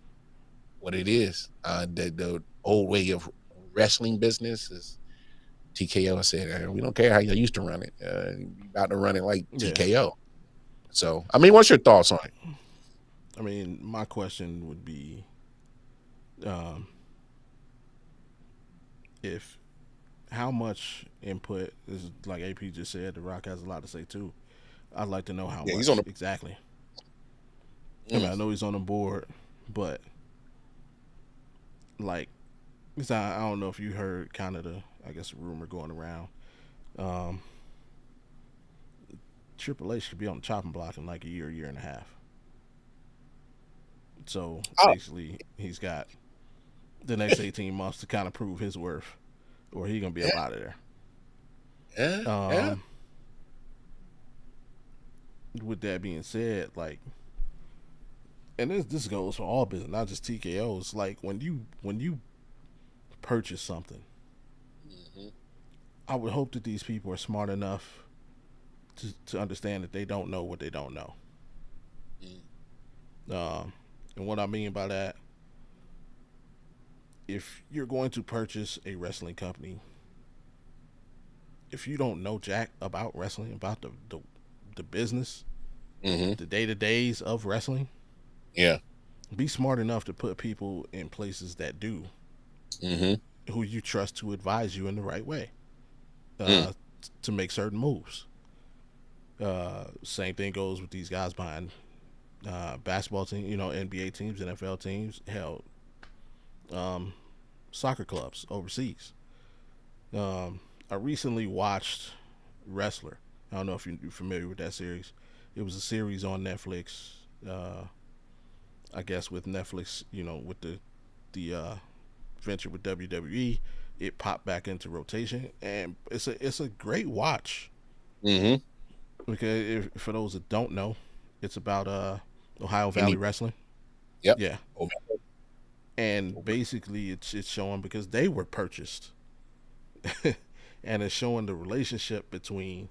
what it is. The old way of wrestling business is TKO said, we don't care how you used to run it. You about to run it like TKO. So, I mean, what's your thoughts on it? I mean, my question would be, if how much input is like AP just said, The Rock has a lot to say too. I'd like to know how much exactly. I mean, I know he's on the board, but like, I don't know if you heard kind of the, I guess, rumor going around. Triple H should be on the chopping block in like a year and a half. So basically, he's got the next 18 months to kind of prove his worth, or he's gonna be up out of there. With that being said, like, and this goes for all business, not just TKOs. Like when you purchase something, I would hope that these people are smart enough to understand that they don't know what they don't know. And what I mean by that, if you're going to purchase a wrestling company, if you don't know jack about wrestling, about the business, the day-to-days of wrestling, be smart enough to put people in places that do, who you trust to advise you in the right way, to make certain moves. Same thing goes with these guys behind basketball teams, NBA teams, NFL teams, hell, soccer clubs overseas. I recently watched Wrestler. I don't know if you're familiar with that series. It was a series on Netflix. I guess with Netflix, with the venture with WWE, it popped back into rotation, and it's a great watch. Because for those that don't know, it's about Ohio Valley Wrestling. Yeah. And basically, it's showing because they were purchased, and it's showing the relationship between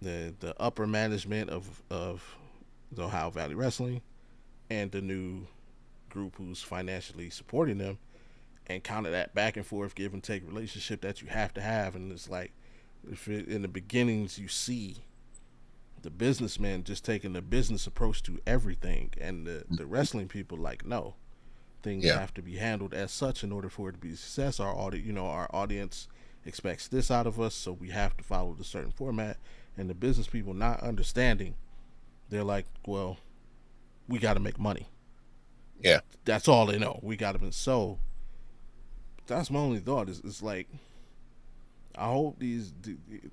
the upper management of the Ohio Valley Wrestling and the new group who's financially supporting them, and kind of that back and forth, give and take relationship that you have to have. And it's like, in the beginnings, you see the businessmen just taking the business approach to everything, and the wrestling people like, no, things have to be handled as such in order for it to be a success. Our audience expects this out of us, so we have to follow the certain format. And the business people not understanding, they're like, well, we got to make money. Yeah, that's all they know. We got to. So that's my only thought. Is like I hope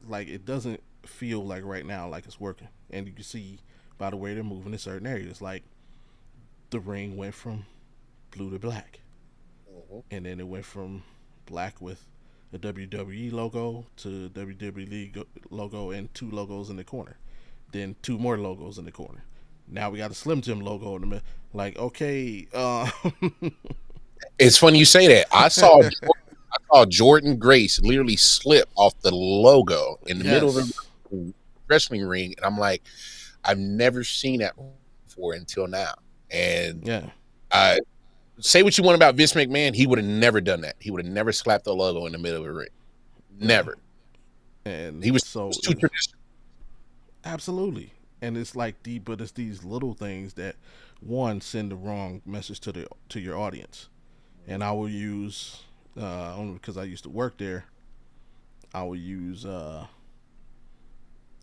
like it doesn't feel like right now like it's working, and you can see by the way they're moving in certain areas. Like the ring went from blue to black, and then it went from black with a WWE logo to WWE logo and two logos in the corner, then two more logos in the corner. Now we got a Slim Jim logo in the middle. Like, okay, It's funny you say that. I saw Jordan Grace literally slip off the logo in the middle of yes, the wrestling ring, and I'm like, I've never seen that before until now. And yeah, I say what you want about Vince McMahon, he would have never done that. He would have never slapped the logo in the middle of the ring. yeah. Never. And He was, so too traditional. absolutely, and it's like but it's these little things that one send the wrong message to your audience. And I will use only because I used to work there. I will use NBA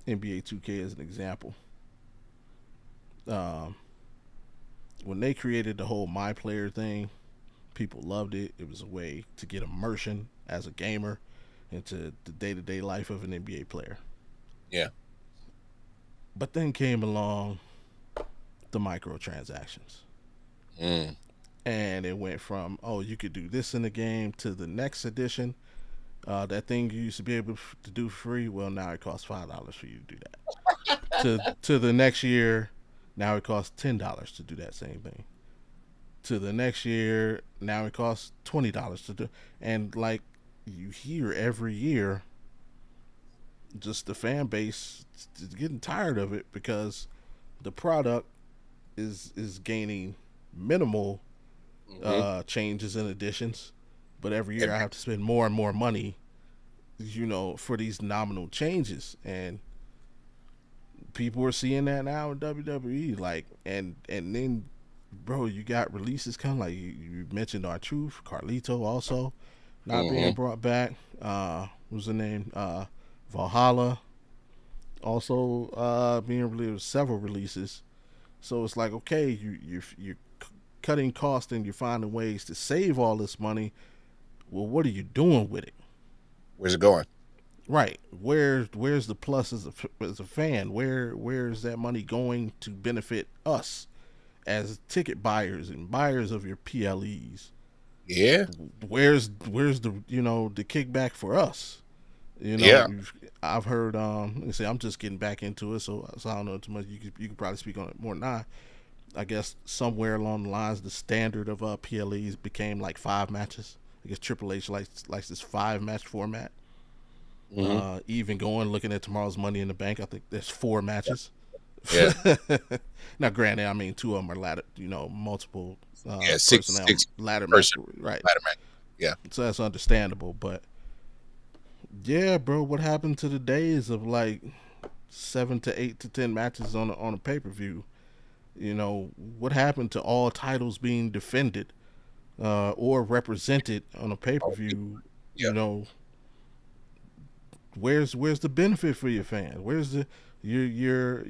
2K as an example. Um, when they created the whole My Player thing, people loved it. It was a way to get immersion as a gamer into the day to day life of an NBA player. Yeah. But then came along the microtransactions. Mm. And it went from, oh, you could do this in the game to the next edition. That thing you used to be able to do free, well, now it costs $5 for you to do that. To the next year, now it costs $10 to do that same thing. To the next year, now it costs $20 to do. And like you hear every year, just the fan base is getting tired of it because the product is gaining minimal changes and additions, but every year I have to spend more and more money, for these nominal changes, and people are seeing that now in WWE. Like, and then, bro, you got releases coming. Like you mentioned, R-Truth, Carlito also not being brought back. What's the name? Valhalla also being released. Several releases. So it's like, okay, you're cutting costs and you're finding ways to save all this money. Well, what are you doing with it? Where's it going? Right. Where's the plus as a fan? Where's that money going to benefit us as ticket buyers and buyers of your PLEs? Yeah. Where's the the kickback for us? Yeah. I've heard I'm just getting back into it, so I don't know too much. You could probably speak on it more than I guess somewhere along the lines, the standard of PLEs became like 5 matches. I guess Triple H likes this 5-match format. Even looking at tomorrow's Money in the Bank, I think there's 4 matches. Yeah. Now, granted, I mean 2 of them are ladder, multiple Six ladder match, right? Ladder match. Yeah. So that's understandable, but yeah, bro, what happened to the days of like 7 to 8 to 10 matches on a pay-per-view? What happened to all titles being defended or represented on a pay-per-view? Yeah. Where's the benefit for your fans? Where's the your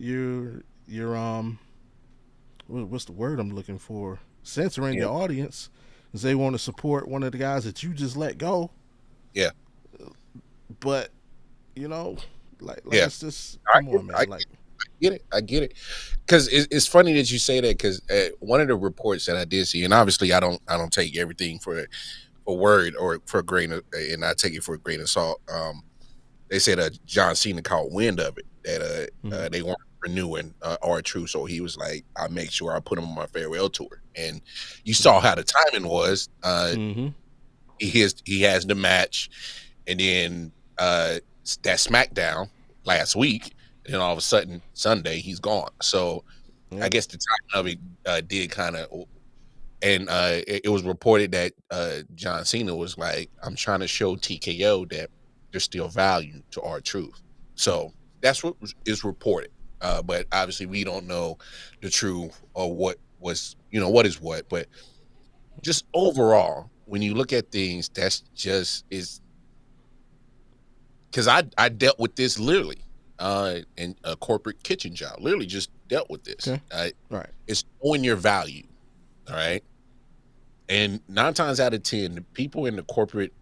what's the word I'm looking for? Censoring your audience because they want to support one of the guys that you just let go. Yeah. But it's just come on, man. I get it. Because it's funny that you say that. Because one of the reports that I did see, and obviously I don't take everything for word or for a grain of, and I take it for a grain of salt. They said John Cena caught wind of it that they weren't renewing R-Truth, so he was like, "I'll make sure I put him on my farewell tour." And you saw how the timing was. He has the match, and then that SmackDown last week, and then all of a sudden Sunday he's gone. So I guess the timing of it did kind of, and it was reported that John Cena was like, "I'm trying to show TKO that there's still value to R-Truth." So that's what is reported. But obviously we don't know the truth or what was, what is what. But just overall, when you look at things, that's just is because I dealt with this literally in a corporate kitchen job. Literally just dealt with this. Okay. Right. It's knowing your value. All right. And 9 times out of 10, the people in the corporate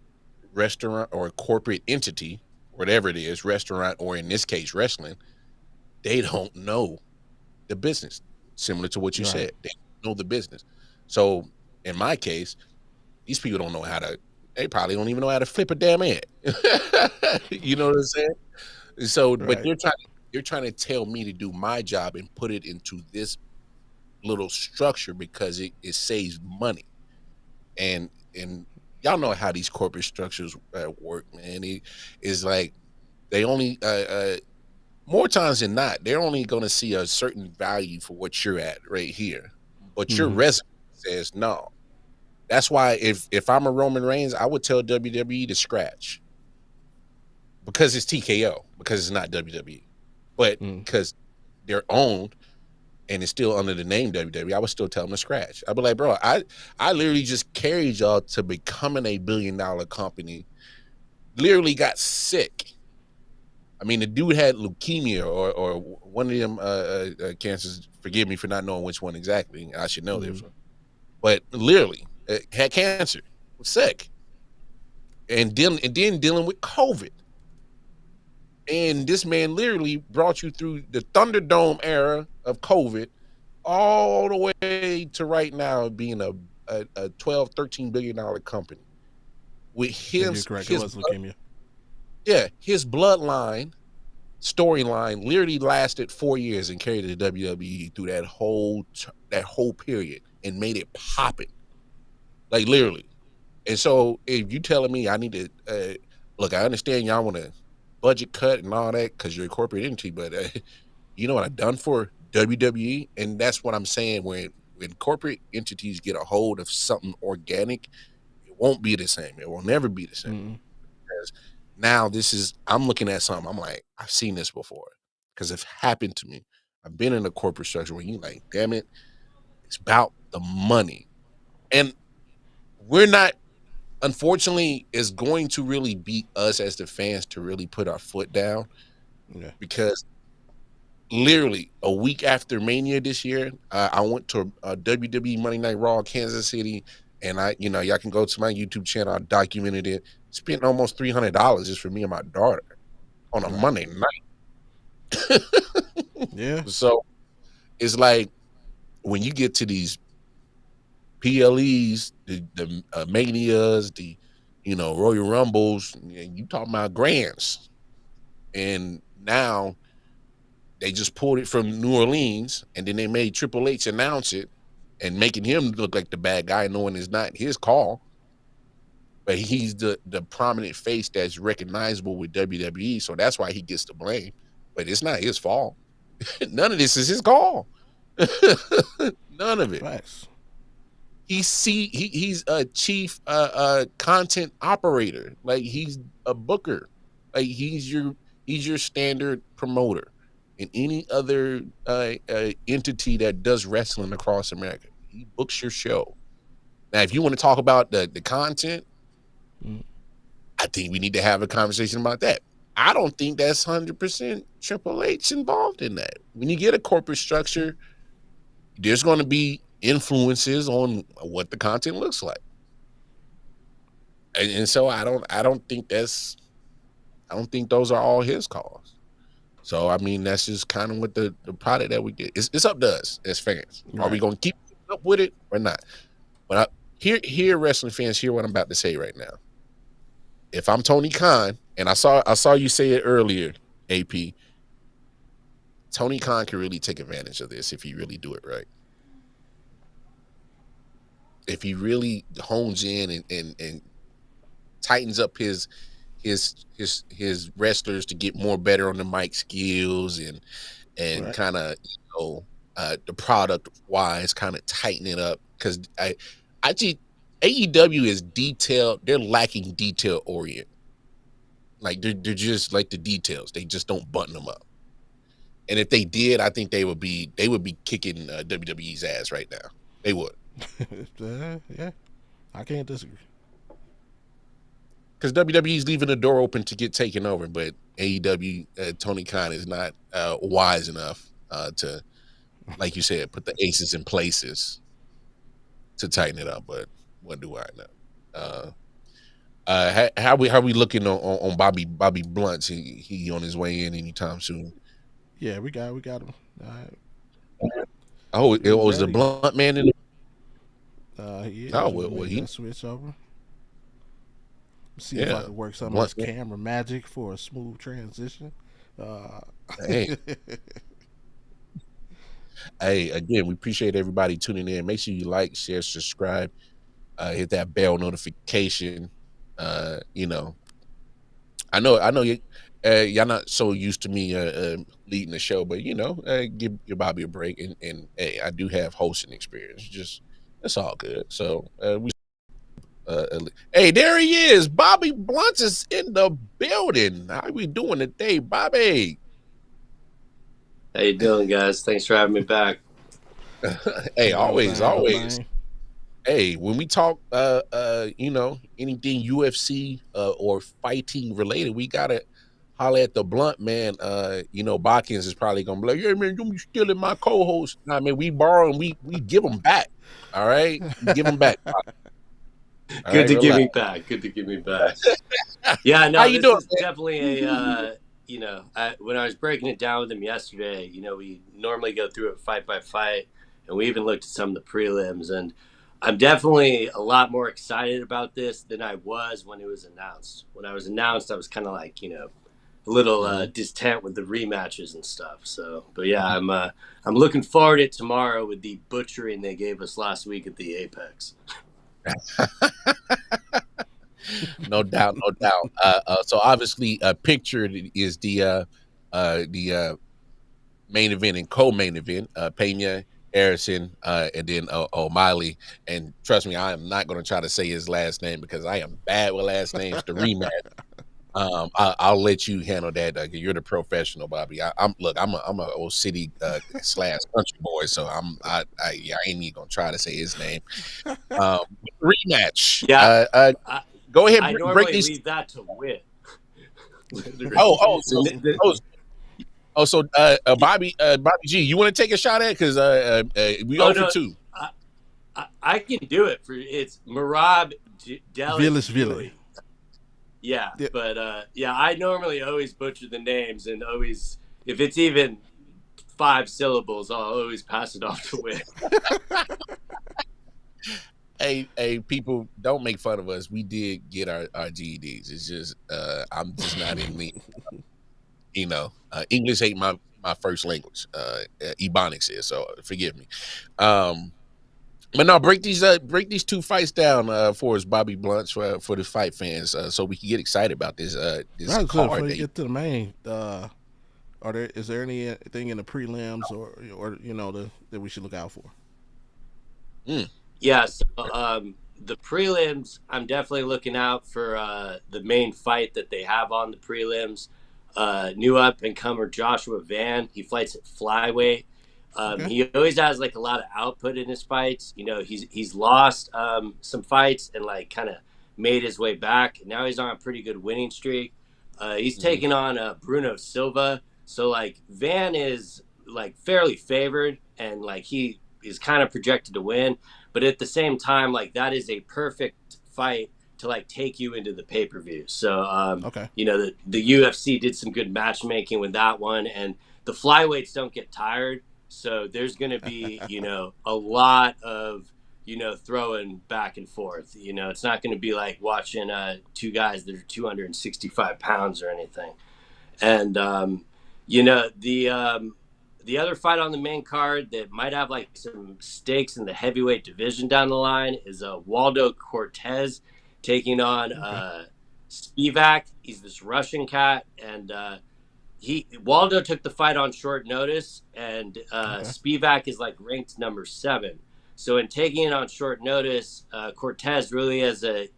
restaurant or corporate entity, whatever it is, restaurant, or in this case, wrestling, they don't know the business. Similar to what you Right. said, they don't know the business. So in my case, these people don't know how to. They probably don't even know how to flip a damn ad. You know what I'm saying? So, but Right. they're trying to tell me to do my job and put it into this little structure because it saves money. And y'all know how these corporate structures work, man. It is like they only more times than not, they're only going to see a certain value for what you're at right here, but your Mm-hmm. resume says no. That's why if I'm a Roman Reigns, I would tell WWE to scratch because it's TKO, because it's not WWE, but Mm. because they're owned and it's still under the name WWE, I would still tell them to scratch. I'd be like, bro, I literally just carried y'all to becoming a $1 billion company. Literally got sick. I mean, the dude had leukemia or one of them cancers. Forgive me for not knowing which one exactly. I should know this one, but literally had cancer, was sick, and then dealing with COVID. And this man literally brought you through the Thunderdome era of COVID all the way to right now being a 12, $13 billion company with And you're correct. It was leukemia. his bloodline storyline literally lasted 4 years and carried the WWE through that whole period and made it popping, like literally. And so, if you telling me I need to look, I understand y'all want to budget cut and all that because you're a corporate entity, but you know what I've done for WWE, and that's what I'm saying. When corporate entities get a hold of something organic, it won't be the same. It will never be the same. Mm-hmm. Because now I'm looking at something. I'm like, I've seen this before because it's happened to me. I've been in a corporate structure where you like, damn it, it's about the money, and we're not. Unfortunately, it's going to really be us as the fans to really put our foot down Yeah. because literally a week after Mania this year, I went to WWE Money Night Raw, Kansas City, and y'all can go to my YouTube channel. I documented it. Spent almost $300 just for me and my daughter on a Right. Monday night. Yeah. So it's like when you get to these PLEs, the Manias, the Royal Rumbles, and you talking about grands, and now they just pulled it from New Orleans, and then they made Triple H announce it, and making him look like the bad guy, knowing it's not his call, but he's the prominent face that's recognizable with WWE, so that's why he gets the blame. But it's not his fault. None of this is his call. None of it. Facts. He's a chief content operator. Like he's a booker. Like he's your standard promoter in any other entity that does wrestling across America. He books your show. Now, if you want to talk about the content, Mm. I think we need to have a conversation about that. I don't think that's 100% Triple H involved in that. When you get a corporate structure, there's going to be influences on what the content looks like, and so I don't think those are all his calls. So I mean, that's just kind of what the product that we get. It's up to us as fans. Are we Right. going to keep up with it or not? But here, wrestling fans, hear what I'm about to say right now. If I'm Tony Khan, and I saw you say it earlier, AP, Tony Khan can really take advantage of this if he really do it right. If he really hones in and tightens up his wrestlers to get more better on the mic skills and Right. kind of the product wise kind of tighten it up, because I just AEW is detailed. They're lacking detail orient. Like they're just like the details. They just don't button them up. And if they did, I think they would be kicking WWE's ass right now. They would. Yeah. I can't disagree. Because WWE's leaving the door open to get taken over, but AEW, Tony Khan is not wise enough to, like you said, put the aces in places to tighten it up. But What do I know? How we looking on Bobby Blunt? He on his way in anytime soon? Yeah, we got him. All right. Oh, it Getting was the ready. Blunt man in the. He is. Oh We're gonna well, make he that switch over. See if I yeah, can work the some of this Blunt man. camera magic for a smooth transition. Uh, Hey, hey, again, we appreciate everybody tuning in. Make sure you like, share, subscribe, hit that bell notification. You know, I know you. Y'all not so used to me leading the show, but give your Bobby a break, and hey, I do have hosting experience. Just it's all good. So hey, there he is. Bobby Blunt is in the building. How we doing today, Bobby? How you doing, guys? Thanks for having me back. Hey, same always, thing. always. Same. Hey, when we talk anything UFC or fighting related, we gotta holler at the Blunt man. Botkins is probably gonna be like, yeah, man, you stealing my co-host. Nah, man, we borrow and we give them back. All right, we give them back. All Good right, to give relax. me back. Good to give me back. Yeah, How no, you this doing, is definitely a, when I was breaking it down with him yesterday, we normally go through it fight by fight, and we even looked at some of the prelims, and I'm definitely a lot more excited about this than I was when it was announced. When I was announced, I was kind of like, a little distant with the rematches and stuff. So, but yeah, I'm looking forward to it tomorrow with the butchering they gave us last week at the Apex. No doubt, no doubt. So obviously, pictured is the main event and co-main event, Pena, Harrison, and then O'Malley. And trust me, I am not going to try to say his last name because I am bad with last names. The rematch. I'll let you handle that. You're the professional, Bobby. I'm a old city slash country boy, so I ain't even gonna try to say his name. Rematch. Yeah, Go ahead, I break normally these. leave that to win. Oh, So so Bobby G, you want to take a shot at? Because we oh over no, 2. I can do it it's Marab Villas. Yeah, but I normally always butcher the names and always, if it's even 5 syllables, I'll always pass it off to win. Hey, people, don't make fun of us. We did get our GEDs. It's just I'm just not in the English ain't my first language. Ebonics is, so forgive me. But no, break these 2 fights down for us, Bobby Blunt, for the fight fans, so we can get excited about this Right, so card. before you get to the main, is there anything in the prelims or that we should look out for? Yeah, so the prelims, I'm definitely looking out for the main fight that they have on the prelims. New up and comer Joshua Van. He fights at flyweight. Okay. He always has like a lot of output in his fights. He's lost some fights and like kind of made his way back. Now he's on a pretty good winning streak. He's taking on Bruno Silva. So like Van is like fairly favored and like he is kind of projected to win. But at the same time, like that is a perfect fight to like take you into the pay-per-view. So, Okay. the UFC did some good matchmaking with that one, and the flyweights don't get tired. So there's going to be, a lot of, throwing back and forth. It's not going to be like watching 2 guys that are 265 pounds or anything. And, the other fight on the main card that might have like some stakes in the heavyweight division down the line is Waldo Cortez taking on Spivak. He's this Russian cat, and Waldo took the fight on short notice, and Spivak is like ranked number 7. So in taking it on short notice, Cortez really has a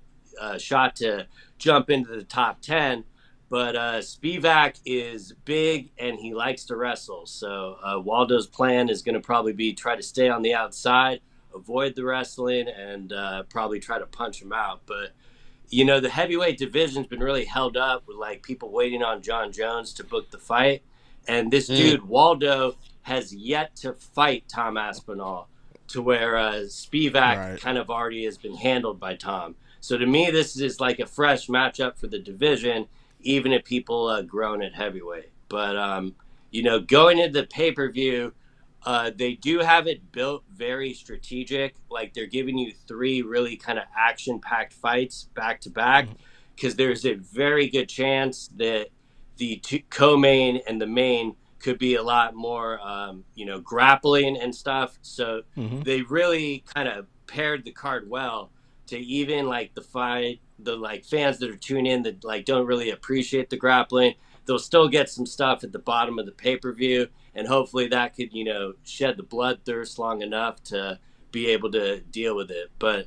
shot to jump into the top 10. But Spivak is big and he likes to wrestle. So Waldo's plan is going to probably be try to stay on the outside, avoid the wrestling, and probably try to punch him out. But, the heavyweight division's been really held up with like people waiting on John Jones to book the fight. And this dude, Waldo, has yet to fight Tom Aspinall. to where Spivak Right. kind of already has been handled by Tom. So to me, this is like a fresh matchup for the division, even if people groan at heavyweight. But going into the pay-per-view, they do have it built very strategic. Like they're giving you 3 really kind of action-packed fights back to back, because there's a very good chance that the co-main and the main could be a lot more, grappling and stuff. So they really kind of paired the card well to even like the like fans that are tuning in that like don't really appreciate the grappling. They'll still get some stuff at the bottom of the pay-per-view, and hopefully that could, shed the bloodthirst long enough to be able to deal with it. But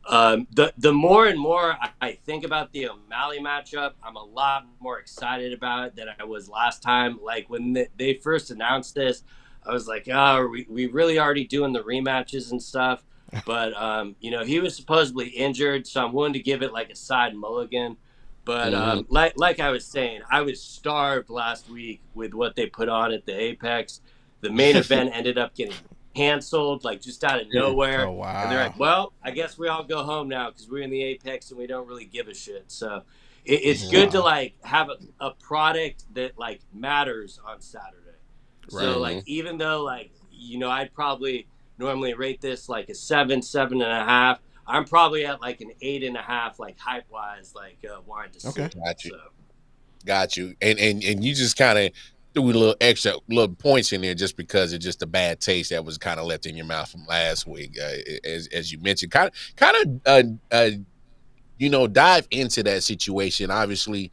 the more and more I think about the O'Malley matchup, I'm a lot more excited about it than I was last time. Like when they first announced this, I was like, oh, are we really already doing the rematches and stuff? But he was supposedly injured, so I'm willing to give it like a side mulligan. But like I was saying, I was starved last week with what they put on at the Apex. The main event ended up getting canceled, like just out of nowhere. Oh, wow. And they're like, well, I guess we all go home now because we're in the Apex and we don't really give a shit. So it's good to like have a product that like matters on Saturday. So like, even though like, I'd probably normally rate this like a 7.5. I'm probably at like an 8.5, like hype wise, like wanting to see. Got you. And you just kind of threw a little extra little points in there just because of just a bad taste that was kind of left in your mouth from last week, as you mentioned. Kind of dive into that situation, obviously,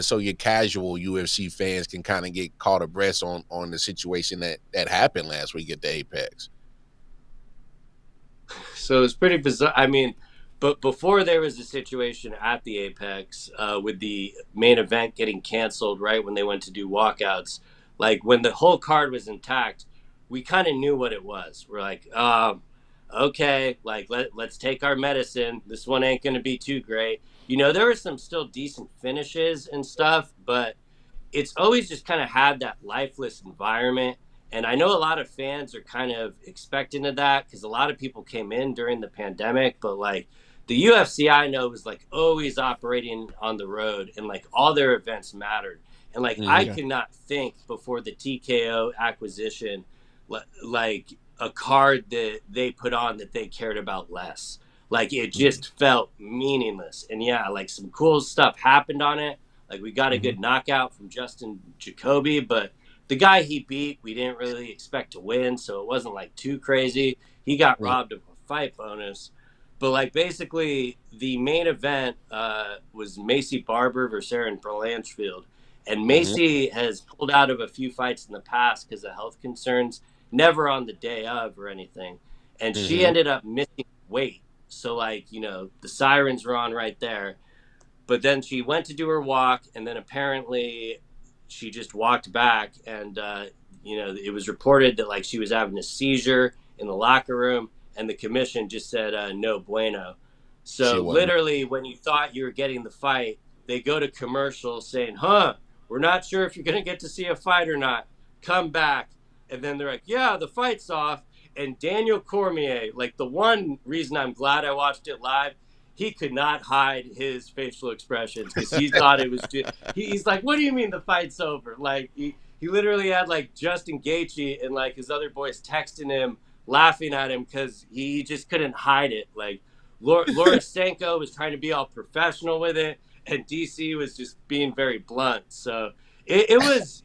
so your casual UFC fans can kind of get caught abreast on the situation that happened last week at the Apex. So it's pretty bizarre. I mean, but before there was a situation at the Apex with the main event getting canceled right when they went to do walkouts, like when the whole card was intact, we kind of knew what it was. We're like, okay, like let's take our medicine. This one ain't going to be too great. There were some still decent finishes and stuff, but it's always just kind of had that lifeless environment. And I know a lot of fans are kind of expecting of that because a lot of people came in during the pandemic, but like the UFC I know was like always operating on the road and like all their events mattered. And like I could not think before the TKO acquisition, like a card that they put on that they cared about less. Like it just felt meaningless. And yeah, like some cool stuff happened on it. Like we got a good knockout from Justin Jacoby, but the guy he beat, we didn't really expect to win, so it wasn't like too crazy. He got robbed of a fight bonus. But like basically the main event was Macy Barber versus Aaron Blanchfield. And Macy has pulled out of a few fights in the past because of health concerns, never on the day of or anything. And she ended up missing weight. So like, the sirens were on right there. But then she went to do her walk, and then apparently she just walked back, and it was reported that like she was having a seizure in the locker room, and the commission just said no bueno. So literally when you thought you were getting the fight, they go to commercial saying, we're not sure if you're going to get to see a fight or not, come back. And then they're like, yeah, the fight's off. And Daniel Cormier, like the one reason I'm glad I watched it live, he could not hide his facial expressions because he thought it was he's like, what do you mean the fight's over? Like he literally had like Justin Gaethje and like his other boys texting him, laughing at him because he just couldn't hide it. Like Laura Stanko was trying to be all professional with it, and DC was just being very blunt. So it was,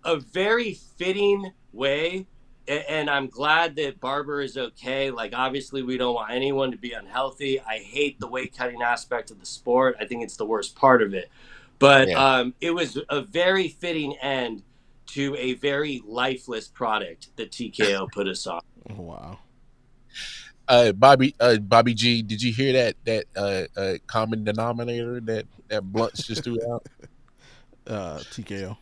a very fitting way. And I'm glad that Barber is okay. Like, obviously, we don't want anyone to be unhealthy. I hate the weight cutting aspect of the sport. I think it's the worst part of it. But it was a very fitting end to a very lifeless product that TKO put us on. Wow. Bobby G, did you hear that common denominator that Blunts just threw out? TKO.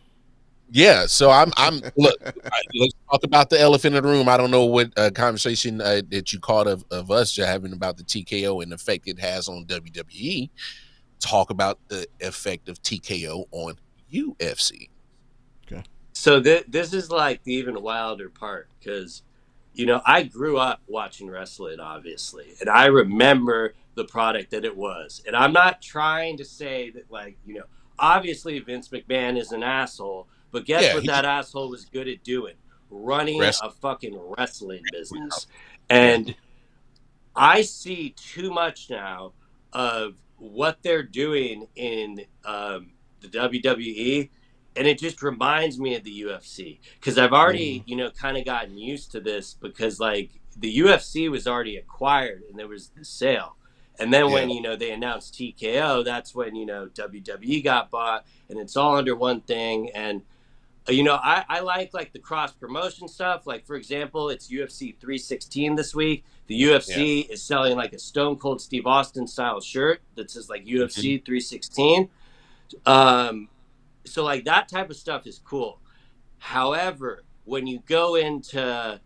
Yeah, so I'm look. Let's talk about the elephant in the room. I don't know what conversation that you caught of us having about the TKO and the effect it has on WWE. Talk about the effect of TKO on UFC. Okay. So this is like the even wilder part because I grew up watching wrestling, obviously, and I remember the product that it was. And I'm not trying to say that, like, obviously Vince McMahon is an asshole, but guess Yeah, what he's that asshole was good at doing? Running rest. a fucking wrestling business. Yeah. And I see too much now of what they're doing in the WWE, and it just reminds me of the UFC because I've already, kind of gotten used to this because like the UFC was already acquired and there was the sale. And then Yeah. when they announced TKO, that's when WWE got bought, and it's all under one thing. And I like the cross promotion stuff. Like, for example, it's UFC 316 this week. The Yeah. UFC is selling like a Stone Cold Steve Austin style shirt that says like Mhm. UFC 316. So like that type of stuff is cool. However, when you go into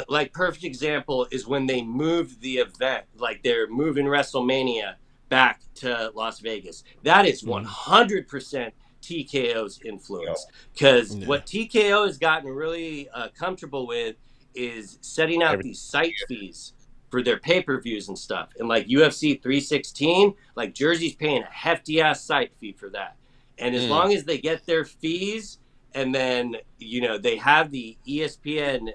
like perfect example is when they moved the event, like they're moving WrestleMania back to Las Vegas. That is 100% TKO's influence because Yeah. what TKO has gotten really comfortable with is setting out Every these site fees for their pay-per-views and stuff. And like UFC 316, like Jersey's paying a hefty ass site fee for that. And as Mm. long as they get their fees and then they have the ESPN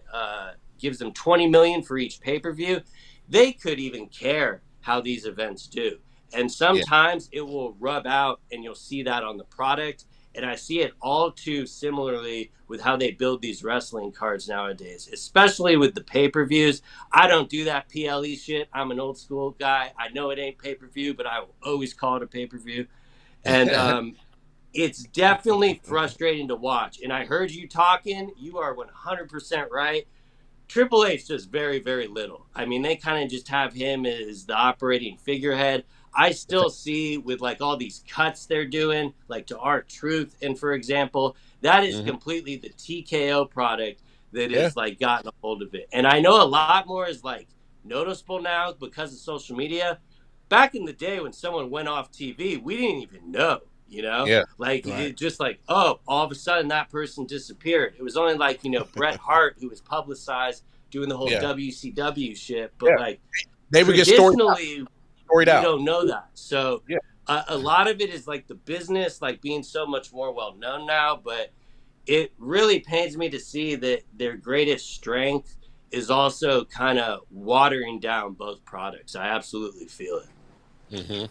gives them 20 million for each pay-per-view, they could even care how these events do. And Yeah. sometimes it will rub out and you'll see that on the product. And I see it all too similarly with how they build these wrestling cards nowadays, especially with the pay-per-views. I don't do that PLE shit. I'm an old school guy. I know it ain't pay-per-view, but I will always call it a pay-per-view. And it's definitely frustrating to watch. And I heard you talking. You are 100% right. Triple H does very, very little. I mean, they kind of just have him as the operating figurehead. I still see with like all these cuts they're doing, like to R-Truth, and for example, that is Mhm. completely the TKO product that Yeah. is like gotten a hold of it. And I know a lot more is like noticeable now because of social media. Back in the day when someone went off TV, we didn't even know, Yeah. like Right. it just like, oh, all of a sudden that person disappeared. It was only like, Bret Hart who was publicized doing the whole Yeah. WCW shit, but Yeah. like They would get traditionally storied we out. don't know that. So Yeah. a lot of it is like the business, like being so much more well known now, but it really pains me to see that their greatest strength is also kind of watering down both products. I absolutely feel it. Hmm.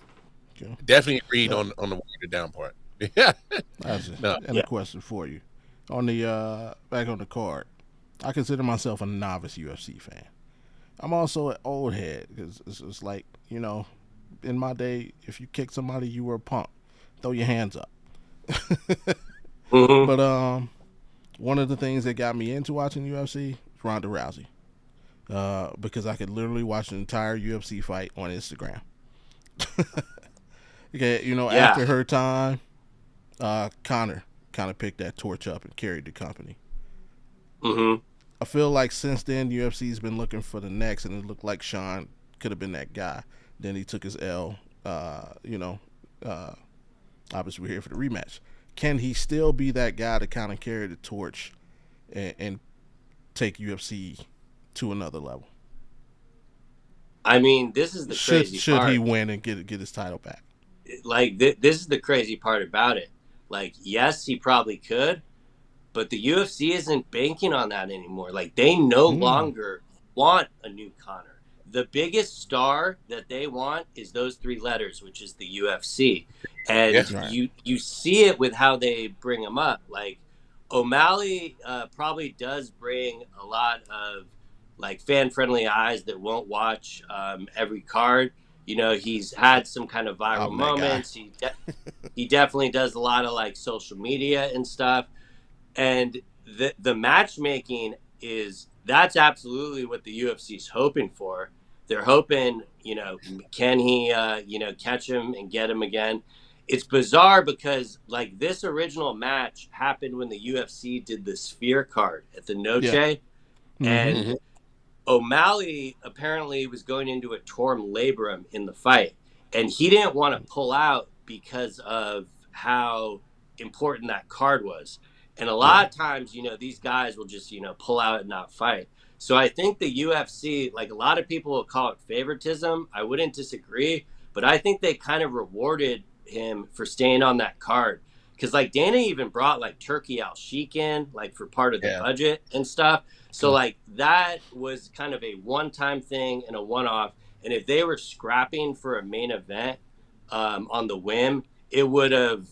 Okay. Definitely agreed So on the watered down part. Yeah. that's it. No. And Yeah. a question for you. On the back on the card, I consider myself a novice UFC fan. I'm also an old head because it's like, in my day, if you kicked somebody, you were a punk. Throw your hands up. Hmm. But one of the things that got me into watching UFC is Ronda Rousey. Because I could literally watch an entire UFC fight on Instagram. Okay, Yeah. after her time, Connor kind of picked that torch up and carried the company. Hmm. I feel like since then, UFC's been looking for the next, and it looked like Sean could have been that guy. Then he took his L. Obviously, we're here for the rematch. Can he still be that guy to kind of carry the torch and take UFC to another level? I mean, this is the crazy Should part. he win and get his title back? Like this is the crazy part about it. Like, yes, he probably could, but the UFC isn't banking on that anymore. Like, they no Mm, longer want a new Connor. The biggest star that they want is those three letters, which is the UFC. Yeah. And right. you see it with how they bring them up. Like, O'Malley probably does bring a lot of like fan friendly eyes that won't watch every card. He's had some kind of viral I'm that guy. moments. He definitely does a lot of like social media and stuff. And the matchmaking that's absolutely what the UFC's hoping for. They're hoping, can he, catch him and get him again? It's bizarre because like this original match happened when the UFC did the Sphere card at the Yeah. Noche, Mm-hmm. Hmm. and O'Malley apparently was going into a torn labrum in the fight, and he didn't want to pull out because of how important that card was. And a Yeah. lot of times, these guys will just, pull out and not fight. So I think the UFC, like a lot of people will call it favoritism. I wouldn't disagree, but I think they kind of rewarded him for staying on that card. Because like Dana even brought like Turkey Al Sheik in, like for part of the Yeah. budget and stuff. So like that was kind of a one-time thing and a one-off. And if they were scrapping for a main event on the whim, it would have,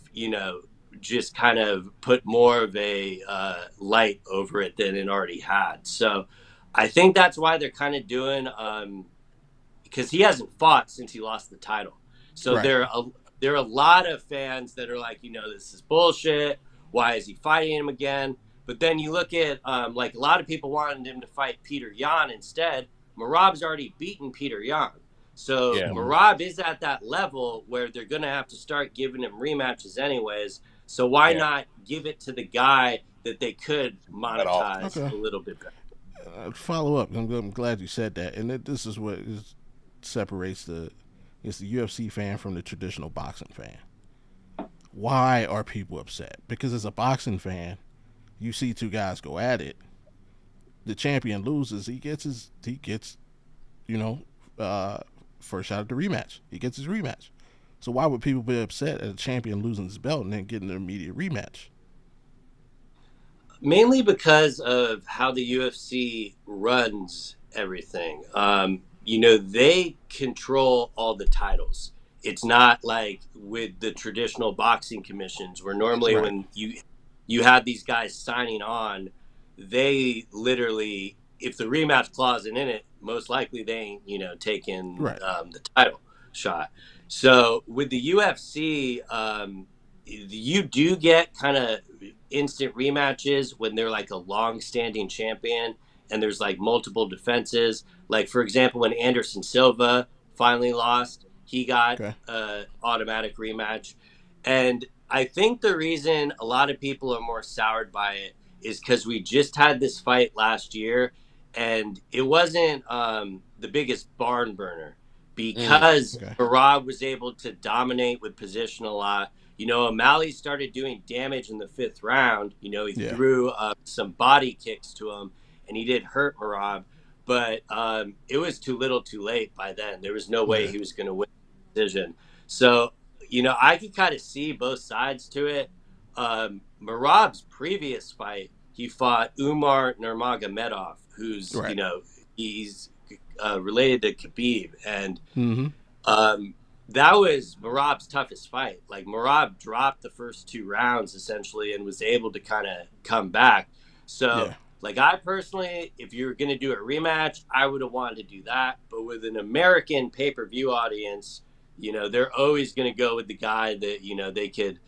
just kind of put more of a light over it than it already had. So I think that's why they're kind of doing, because he hasn't fought since he lost the title. So there are a lot of fans that are like, this is bullshit. Why is he fighting him again? But then you look at, like a lot of people wanted him to fight Peter Yan instead. Merab's already beaten Peter Yan. So Merab is at that level where they're going to have to start giving him rematches anyways. So why not give it to the guy that they could monetize a little bit better? Follow up. I'm glad you said that. And this is what separates the UFC fan from the traditional boxing fan. Why are people upset? Because as a boxing fan, you see two guys go at it. The champion loses. He gets first shot at the rematch. He gets his rematch. So why would people be upset at a champion losing his belt and then getting an immediate rematch? Mainly because of how the UFC runs everything. They control all the titles. It's not like with the traditional boxing commissions where normally when you have these guys signing on, they literally, if the rematch clause isn't in it, most likely they ain't, taking the title shot. So with the UFC, you do get kind of instant rematches when they're like a long-standing champion and there's like multiple defenses. Like for example, when Anderson Silva finally lost, he got an automatic rematch. And I think the reason a lot of people are more soured by it is because we just had this fight last year and it wasn't the biggest barn burner because Merab was able to dominate with position a lot. O'Malley started doing damage in the 5th round. He threw some body kicks to him, and he did hurt Merab. But it was too little too late by then. There was no way he was going to win the decision. So, I could kind of see both sides to it. Merab's previous fight, he fought Umar Nurmagomedov, who's, he's related to Khabib. And that was Merab's toughest fight. Like Merab dropped the first 2 rounds essentially and was able to kind of come back. So like I personally, if you were going to do a rematch, I would have wanted to do that. But with an American pay-per-view audience, they're always going to go with the guy that, they could,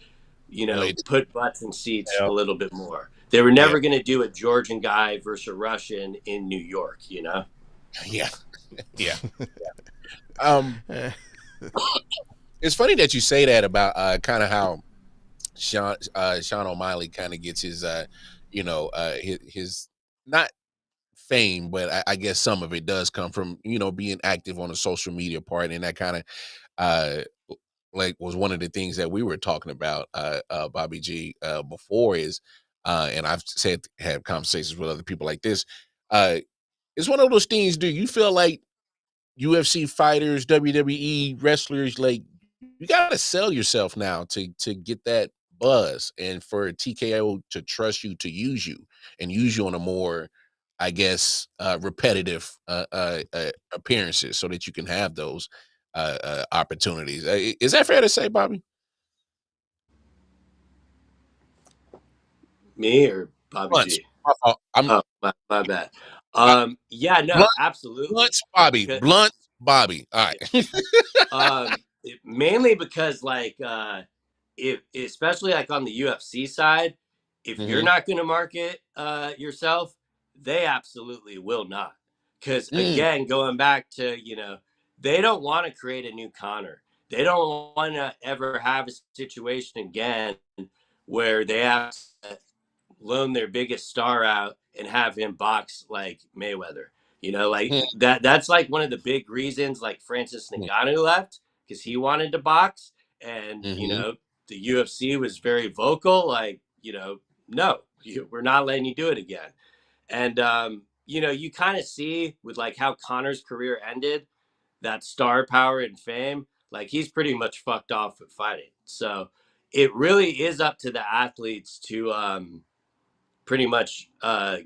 put butts in seats a little bit more. They were never going to do a Georgian guy versus a Russian in New York, Yeah. It's funny that you say that about kind of how Sean O'Malley kind of gets his his not fame, but I guess some of it does come from being active on the social media part, and that kind of like was one of the things that we were talking about Bobby G before is and I've had conversations with other people like this. It's one of those things. Do you feel like UFC fighters, WWE wrestlers, like you gotta sell yourself now to get that buzz and for TKO to trust you to use you and use you on a more, I guess, repetitive appearances so that you can have those opportunities. Is that fair to say, Bobby? Me or Bobby Blunts. G? I'm My bad. Yeah, no, Blunt, absolutely. Blunts, Bobby. Blunts, Bobby. All right. Mainly because like if especially like on the UFC side, if you're not going to market yourself, they absolutely will not. Because again, going back to they don't want to create a new Conor. They don't want to ever have a situation again where they have to loan their biggest star out and have him box like Mayweather. Like that's like one of the big reasons like Francis Ngannou left because he wanted to box and the UFC was very vocal like, no, we're not letting you do it again. And you know, you kind of see with like how Conor's career ended, that star power and fame, like he's pretty much fucked off with fighting. So it really is up to the athletes to pretty much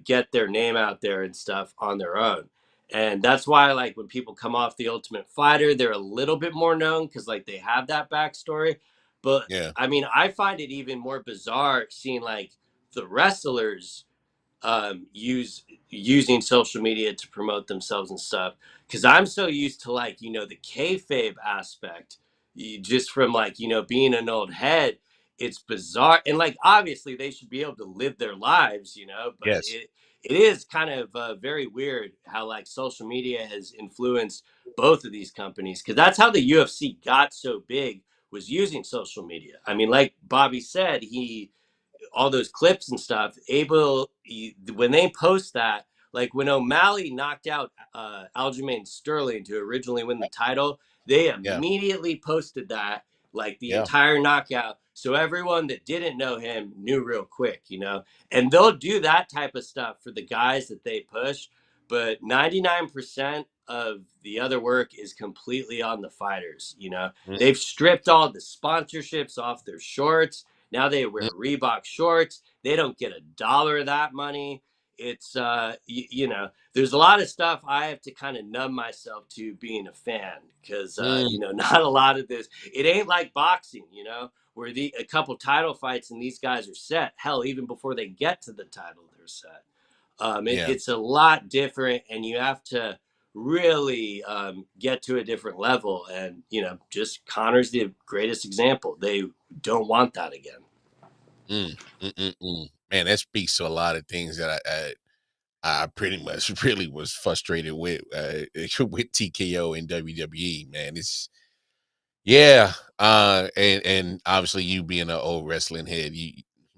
get their name out there and stuff on their own. And that's why, like, when people come off The Ultimate Fighter, they're a little bit more known because, like, they have that backstory. But Yeah. I mean, I find it even more bizarre seeing like the wrestlers using social media to promote themselves and stuff. Because I'm so used to, like, you know, the kayfabe aspect, just from like, you know, being an old head. It's bizarre, and like obviously they should be able to live their lives, you know. But Yes. it is kind of very weird how like social media has influenced both of these companies, because that's how the UFC got so big, was using social media. I mean, like Bobby said, all those clips and stuff, when they post that, like when O'Malley knocked out Aljamain Sterling to originally win the title, they Yeah. immediately posted that, like the Yeah. entire knockout, so everyone that didn't know him knew real quick, you know. And they'll do that type of stuff for the guys that they push, but 99% of the other work is completely on the fighters, you know. Mm, They've stripped all the sponsorships off their shorts. Now they mm, wear Reebok shorts. They don't get $1 of that money. It's you know, there's a lot of stuff I have to kind of numb myself to being a fan, because mm. you know, not a lot of this. It ain't like boxing, you know, where a couple title fights and these guys are set. Hell, even before they get to the title, they're set. Yeah. It's a lot different, and you have to really get to a different level. And you know, just Conor's the greatest example. They don't want that again. Man, that speaks to a lot of things that I pretty much really was frustrated with with TKO and WWE. Man, it's yeah. And obviously you being an old wrestling head, you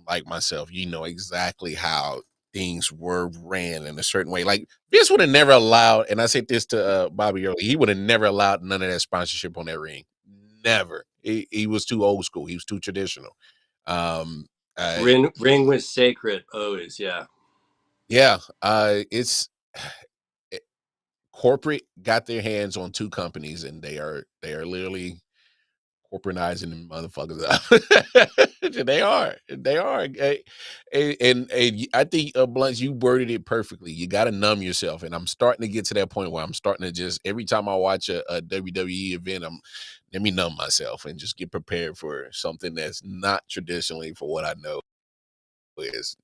like myself, you know exactly how things were ran in a certain way. Like Vince would have never allowed, and I said this to Bobby earlier, he would have never allowed none of that sponsorship on that ring. Never. He was too old school. He was too traditional. Um, uh, Ring was sacred always. Yeah. yeah, it's eh, corporate got their hands on two companies, and they are literally corporatizing them motherfuckers out. They are. And I think Blunt, you worded it perfectly. You got to numb yourself, and I'm starting to get to that point where I'm starting to just every time I watch a WWE event, let me numb myself and just get prepared for something that's not traditionally for what I know is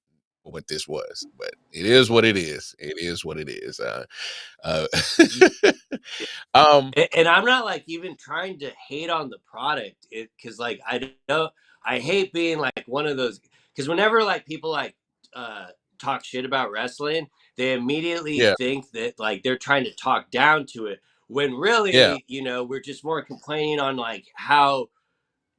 what this was. But it is what it is. It is what it is. Uh, um, And I'm not like even trying to hate on the product, because like I know I hate being like one of those, because whenever like people like uh talk shit about wrestling, they immediately yeah, think that like they're trying to talk down to it, when yeah, really, you know, we're just more complaining on like how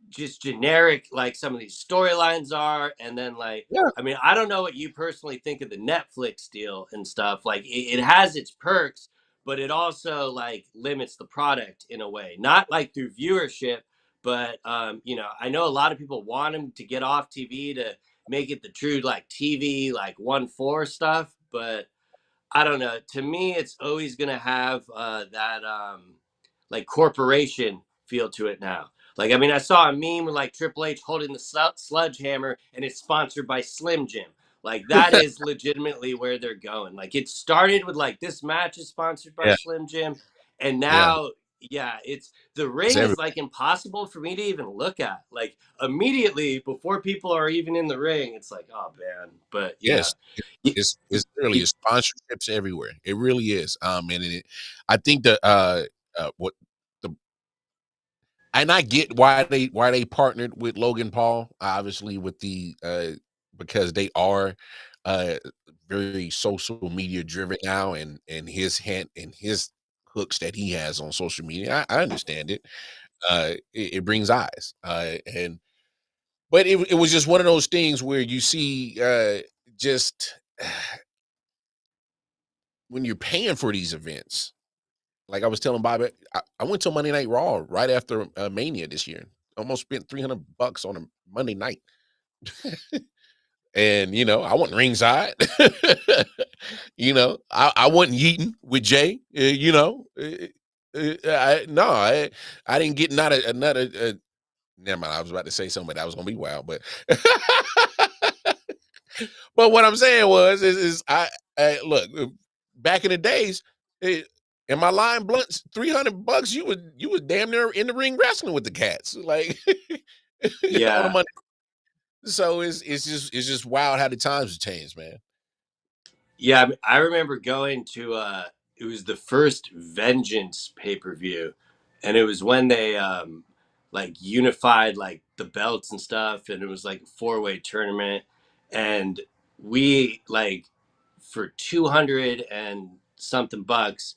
just generic like some of these storylines are. And then like, yeah, I mean, I don't know what you personally think of the Netflix deal and stuff. Like it has its perks, but it also like limits the product in a way, not like through viewership, but you know, I know a lot of people want them to get off TV to make it the true like TV like 1-4 stuff. But I don't know. To me, it's always gonna have that like corporation feel to it now. Like, I mean, I saw a meme with like Triple H holding the sledgehammer, and it's sponsored by Slim Jim. Like, that is legitimately where they're going. Like, it started with like this match is sponsored by yeah, Slim Jim, and yeah. now, yeah, it's the It's ring is like impossible for me to even look at. Like, immediately before people are even in the ring, it's like, oh man. But yeah. yes, it's literally it's sponsorships everywhere. It really is. And I think the what the and I get why they partnered with Logan Paul, obviously with the because they are uh very social media driven now, and his hand and his hooks that he has on social media. I understand it. It brings eyes. And but it was just one of those things where you see just when you're paying for these events, like I was telling Bobby, I went to Monday Night Raw right after Mania this year. Almost spent $300 on a Monday night, and I wasn't ringside. You know, I wasn't eating with Jay. You know, I didn't get not another. Never mind. I was about to say something, but that was gonna be wild. But but what I'm saying is I look back in the days. Am I lying? Blunts, $300. You was damn near in the ring wrestling with the cats, like on the Yeah. money. So it's just wild how the times have changed, man. Yeah, I remember going to it was the first Vengeance pay-per-view, and it was when they like unified like the belts and stuff, and it was like a four-way tournament, and we like for 200 and something bucks,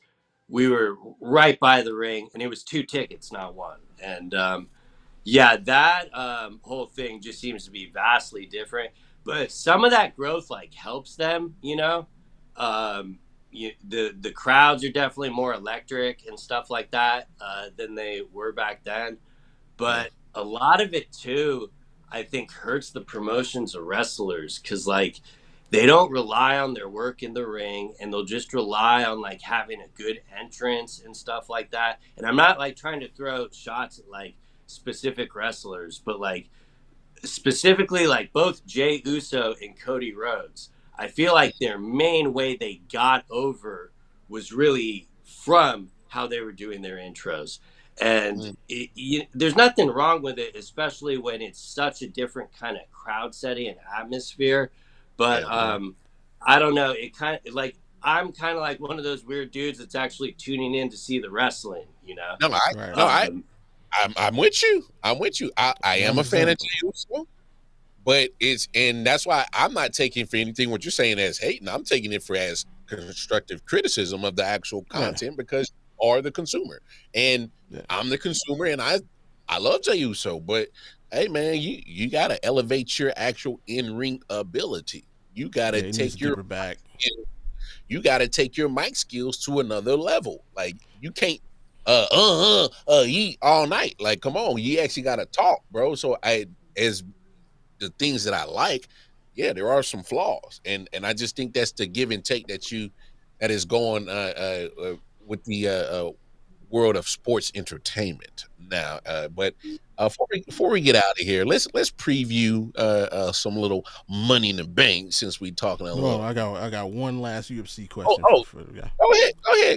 we were right by the ring, and it was two tickets, not one. And yeah, that whole thing just seems to be vastly different. But some of that growth like helps them, you know. The crowds are definitely more electric and stuff like that than they were back then. Yeah. But a lot of it too, I think, hurts the promotions of wrestlers because like they don't rely on their work in the ring, and they'll just rely on like having a good entrance and stuff like that. And I'm not like trying to throw shots at like specific wrestlers, but like specifically like both Jay Uso and Cody Rhodes, I feel like their main way they got over was really from how they were doing their intros. And Mm, there's nothing wrong with it, especially when it's such a different kind of crowd setting and atmosphere. But yeah. I don't know. It kind of like I'm kind of like one of those weird dudes that's actually tuning in to see the wrestling. You know, No, I Right. no, I um, I'm with you. I'm with you. I am a fan of 100%. Jey Uso, but and that's why I'm not taking for anything what you're saying as hating. I'm taking it for as constructive criticism of the actual Yeah. content because you are the consumer, and Yeah. I'm the consumer, and I love Jey Uso, but hey, man, you gotta elevate your actual in ring ability. You gotta Yeah. He needs to take give your her back. you got to take your mic skills to another level. Like you can't eat all night. Like come on, you actually got to talk, bro. So as the things that I like, yeah, there are some flaws, and I just think that's the give and take that is going with the world of sports entertainment now. But before we get out of here, let's preview some little Money in the Bank since we talking a No, little. I got one last UFC Oh, question oh, for the guy.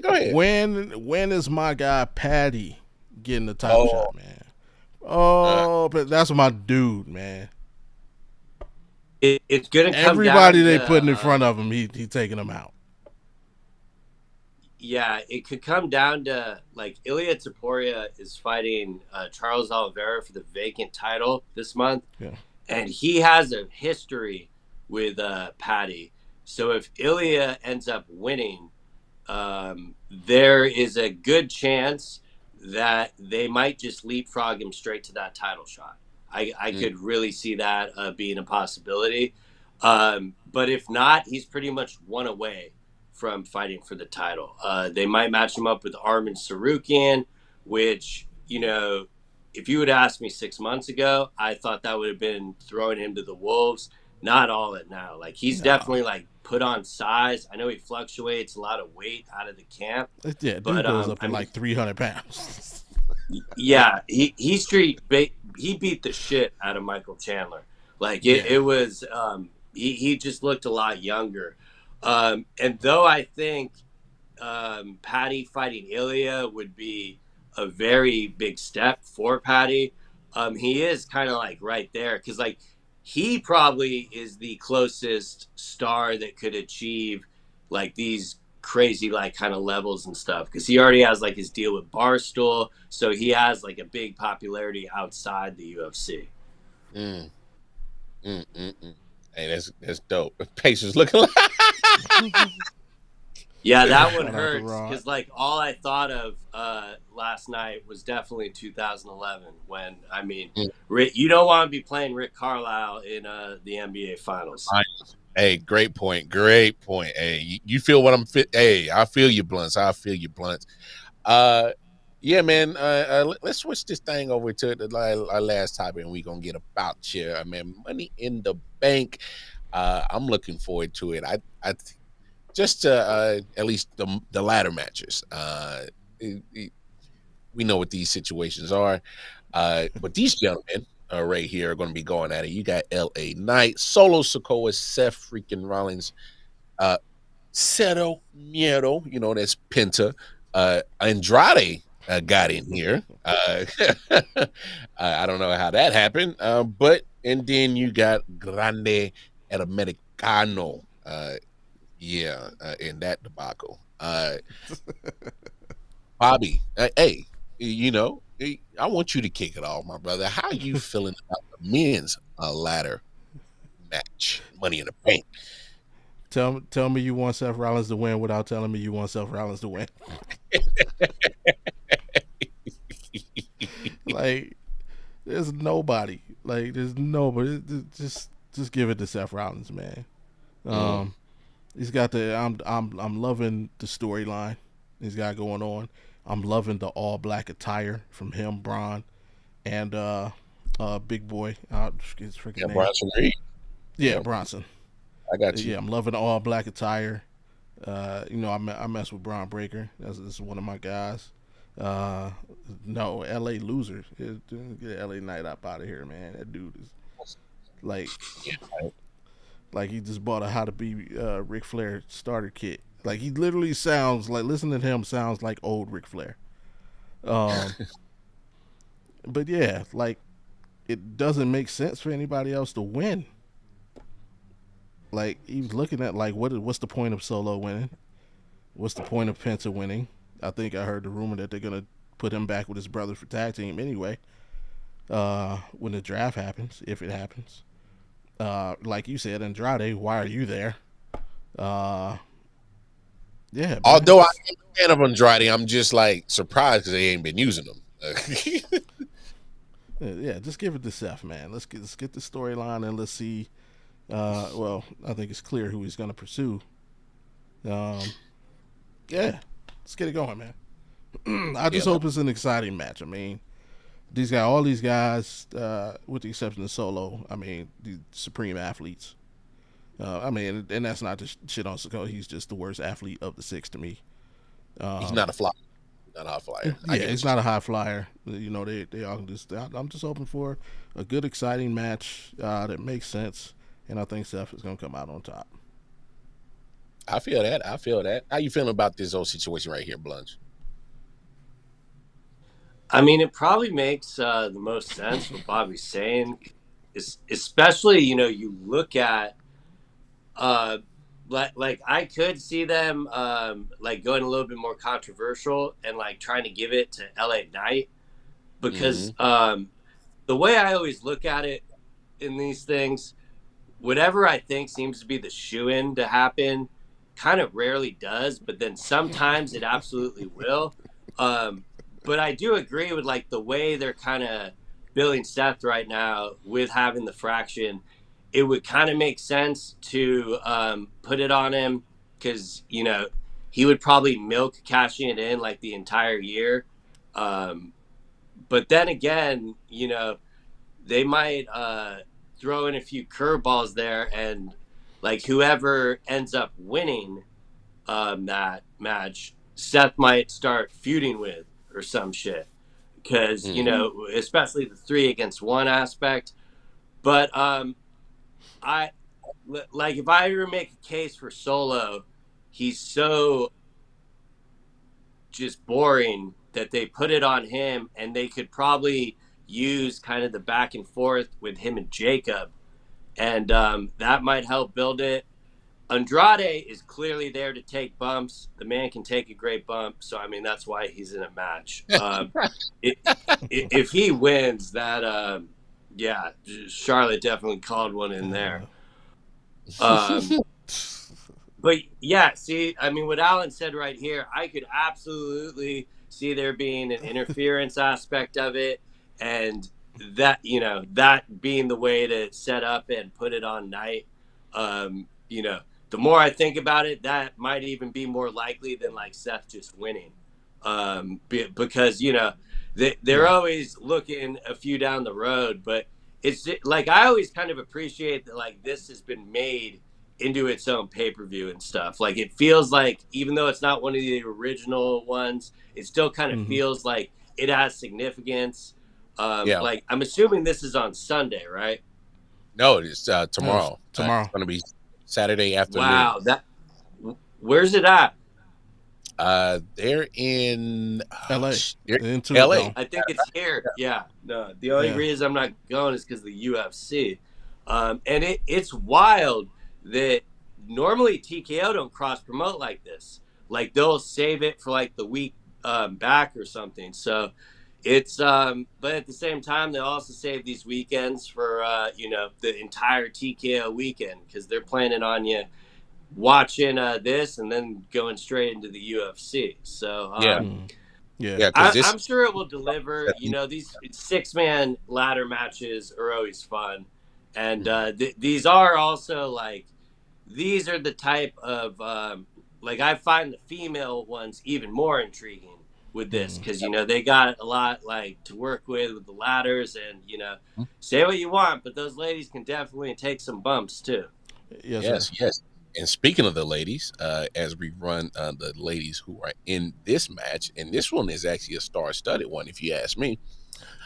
go ahead. When is my guy Patty getting the title Oh, shot, man? uh, Oh, but that's my dude, man. it's going to come Everybody down they putting to in front of him, he taking them out. yeah, it could come down to like Ilya Taporia is fighting Charles Oliveira for the vacant title this month, Yeah. and he has a history with Patty. So if Ilya ends up winning, there is a good chance that they might just leapfrog him straight to that title shot. I mm, could really see that being a possibility. But if not, he's pretty much one away from fighting for the title. They might match him up with Armin Sarukian, which, you know, if you would ask me 6 months ago, I thought that would have been throwing him to the wolves. Not all it now. Like he's No. definitely like put on size. I know he fluctuates a lot of weight out of the camp, Yeah, dude but goes up to I mean, like 300 pounds. yeah, he beat the shit out of Michael Chandler. Like Yeah. it was he just looked a lot younger. And though I think Patty fighting Ilya would be a very big step for Patty. He is kind of like right there because like he probably is the closest star that could achieve like these crazy like kind of levels and stuff because he already has like his deal with Barstool, so he has like a big popularity outside the UFC. mm, mm. Hey, that's dope. Pacers looking like Yeah, that one Shout out to hurts Rod. because like all I thought of last night was definitely 2011 when I mean Mm, You don't want to be playing Rick Carlisle in the NBA Finals. hey, great point. Great point. Hey, you feel what I'm fit. Hey, I feel you, Blunts. I feel you, Blunts. Uh, yeah, man. Let's switch this thing over to our last topic, and we're gonna get about you. I mean, Money in the Bank. I'm looking forward to it. just to at least the ladder matches. We know what these situations are. But these gentlemen right here are going to be going at it. You got L.A. Knight, Solo Sikoa, Seth freaking Rollins, Cero Miedo, that's Penta. Andrade got in here. I don't know how that happened. And then you got Grande El Americano. In that debacle. Bobby, hey, I want you to kick it off, my brother. How are you feeling about the men's ladder match, Money in the Bank? Tell me you want Seth Rollins to win without telling me you want Seth Rollins to win. Like, there's nobody. Like, there's nobody. Just give it to Seth Rollins, man. He's got I'm loving the storyline he's got going on. I'm loving the all black attire from him, Braun, and Big Boy. His freaking name. Bronson Reed. Yeah, Bronson. I got you. Yeah, I'm loving the all black attire. I mess with Braun Breaker. This is one of my guys. No, L.A. loser. Get L.A. Knight up out of here, man. That dude is like he just bought a How to Be Ric Flair starter kit. Like, he literally sounds like, listening to him sounds like old Ric Flair. But yeah, like, it doesn't make sense for anybody else to win. Like, he was looking at, like, what's the point of Solo winning? What's the point of Penta winning? I think I heard the rumor that they're going to put him back with his brother for tag team anyway. When the draft happens, if it happens. Like you said, Andrade, why are you there? Yeah. Although I'm a fan of Andrade, I'm just like surprised because they ain't been using them. Yeah, just give it to Seth, man. Let's get the storyline and let's see. Well, I think it's clear who he's going to pursue. Yeah, let's get it going, man. I just hope it's an exciting match. I mean, all these guys, with the exception of Solo, I mean, the supreme athletes. I mean, and that's not just shit on Sikoa. He's just the worst athlete of the six to me. He's not a flyer. Not a high flyer. Yeah, he's not a high flyer. They all just. I'm just hoping for a good, exciting match that makes sense, and I think Seth is going to come out on top. I feel that. How you feeling about this whole situation right here, Blunge? I mean, it probably makes the most sense what Bobby's saying, especially you look at like I could see them like going a little bit more controversial and like trying to give it to LA Knight because the way I always look at it in these things, whatever I think seems to be the shoe-in to happen kind of rarely does, but then sometimes it absolutely will. But I do agree with like the way they're kind of billing Seth right now with having the fraction. It would kind of make sense to put it on him because, he would probably milk cashing it in like the entire year. But then again, they might throw in a few curveballs there and like whoever ends up winning that match, Seth might start feuding with or some shit because, especially the 3-against-1 aspect. But I like if I ever make a case for Solo, he's so just boring that they put it on him, and they could probably use kind of the back and forth with him and Jacob, and that might help build it. Andrade is clearly there to take bumps. The man can take a great bump, so I mean that's why he's in a match. If he wins, that yeah, Charlotte definitely called one in there. But yeah, see, I mean, what Alan said right here, I could absolutely see there being an interference aspect of it, and that that being the way to set up and put it on Knight. The more I think about it, that might even be more likely than like Seth just winning, because they're always looking a few down the road. But it's like I always kind of appreciate that like this has been made into its own pay-per-view and stuff. Like it feels like, even though it's not one of the original ones, it still kind of feels like it has significance. Yeah. Like I'm assuming this is on Sunday, right? No, it's tomorrow. Tomorrow. It's going to be Saturday afternoon. Wow. Where's it at? They're in LA. They're In LA. I think it's here. Yeah. No, the only reason I'm not going is because of the UFC. And it's wild that normally TKO don't cross promote like this. Like they'll save it for like the week back or something. So it's but at the same time they'll also save these weekends for the entire TKO weekend, because they're planning on you watching this and then going straight into the UFC. So I'm sure it will deliver. These 6-man ladder matches are always fun, and these are also like, these are the type of like, I find the female ones even more intriguing with this, because they got a lot like to work with the ladders, and say what you want, but those ladies can definitely take some bumps too. Yes. And speaking of the ladies, as we run the ladies who are in this match, and this one is actually a star-studded one, if you ask me,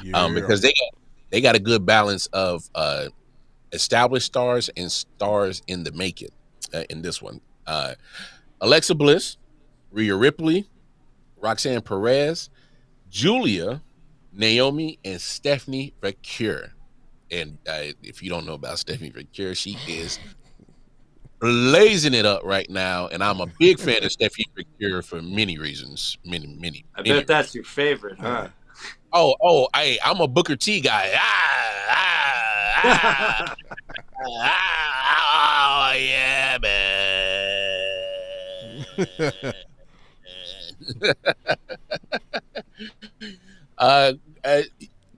because they got a good balance of established stars and stars in the making in this one. Alexa Bliss, Rhea Ripley, Roxanne Perez, Julia, Naomi, and Stephanie Vaquer. And if you don't know about Stephanie Vaquer, she is blazing it up right now, and I'm a big fan of Stephanie Vaquer for many reasons. Many. I bet that's your favorite, huh? I'm a Booker T guy. Oh yeah, man.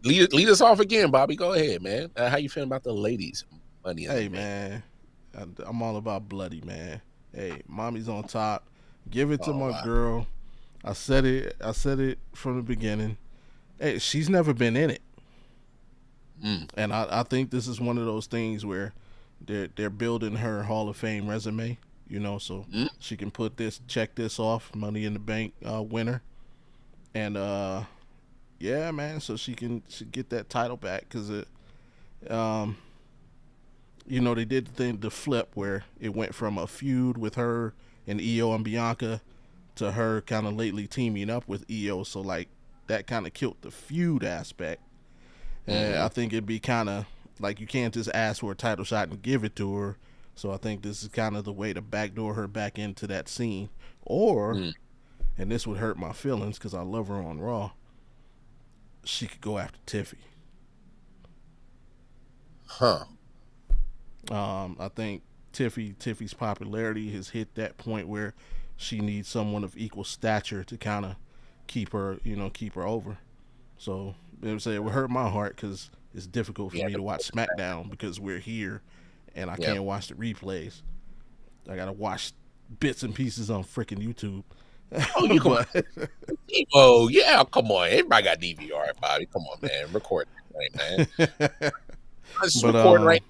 Lead us off again, Bobby. Go ahead, man. How you feeling about the ladies' money? Hey, man. I'm all about bloody, man. Hey, mommy's on top. Give it to my girl. I said it from the beginning. Hey, she's never been in it. And I think this is one of those things where they're building her Hall of Fame resume, so she can check this off, Money in the Bank winner. And yeah, man, so she get that title back, because they did the flip where it went from a feud with her and Io and Bianca to her kind of lately teaming up with Io. So like that kind of killed the feud aspect. And I think it'd be kind of like, you can't just ask for a title shot and give it to her. So I think this is kind of the way to backdoor her back into that scene. Or, and this would hurt my feelings because I love her on Raw, she could go after Tiffy. I think Tiffy's popularity has hit that point where she needs someone of equal stature to kind of keep her over. So it would hurt my heart, because it's difficult for me to watch SmackDown because we're here and I can't watch the replays. I gotta watch bits and pieces on freaking YouTube. Oh yeah, come on. Everybody got DVR, Bobby. Come on, man. Record it, man. Let's record right now.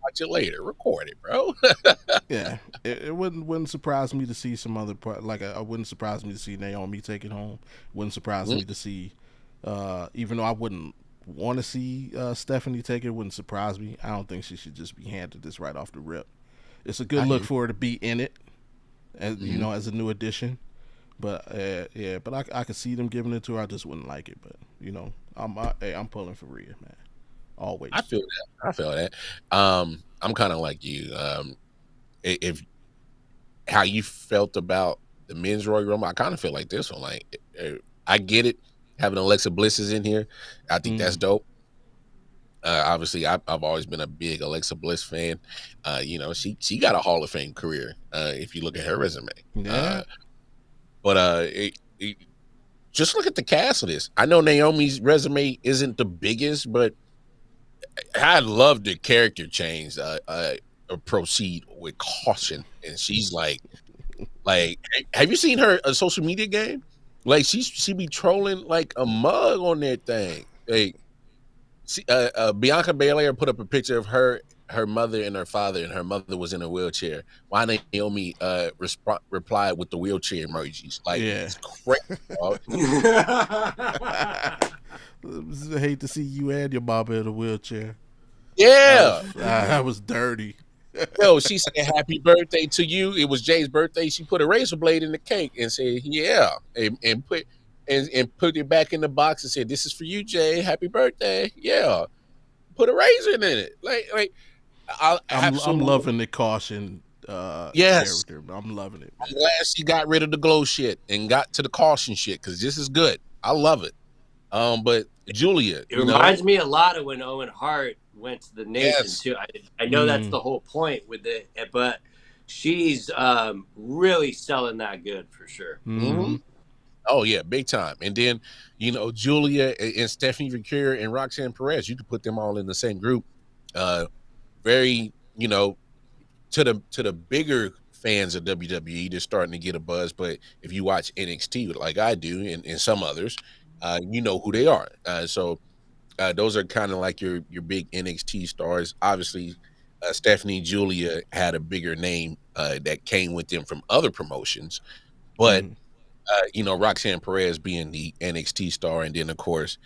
Watch it later. Record it, bro. Yeah, it wouldn't surprise me to see some other part. Like, I wouldn't surprise me to see Naomi take it home. Wouldn't surprise me to see, even though I wouldn't want to see Stephanie take it. Wouldn't surprise me. I don't think she should just be handed this right off the rip. It's a good look for her to be in it, as as a new addition. But but I could see them giving it to her. I just wouldn't like it. But I'm pulling for Rhea, man. Always. I feel that. I'm kind of like you. If how you felt about the men's Royal Rumble, I kind of feel like this one. Like, I get it. Having Alexa Bliss is in here, I think that's dope. Obviously, I've always been a big Alexa Bliss fan. She got a Hall of Fame career. If you look at her resume, but just look at the cast of this. I know Naomi's resume isn't the biggest, but I love the character change. Proceed with caution, and she's like, have you seen her social media game? Like, she be trolling like a mug on that thing. Like, Bianca Belair put up a picture of her her mother and her father, and her mother was in a wheelchair. Why Naomi replied with the wheelchair emojis? Like, Yeah. it's crazy, dog. I hate to see you and your mama in a wheelchair. Yeah. That was dirty. Yo, she said happy birthday to you. It was Jay's birthday. She put a razor blade in the cake and said, yeah, and put it back in the box and said, this is for you, Jay. Happy birthday. Yeah. Put a razor in it. Like I I'm absolutely loving the caution yes. character. I'm loving it. I'm glad she got rid of the glow shit and got to the caution shit because this is good. I love it. But Julia, it reminds me a lot of when Owen Hart went to the Nation too. I know that's the whole point with it, but she's really selling that good for sure. Mm-hmm. Oh yeah, big time. And then Julia and Stephanie Ricure and Roxanne Perez, you could put them all in the same group. Very to the bigger fans of WWE, they're starting to get a buzz. But if you watch NXT like I do and some others, you know who they are. So those are kind of like your big NXT stars. Obviously, Stephanie and Julia had a bigger name that came with them from other promotions. But, Roxanne Perez being the NXT star, and then, of course,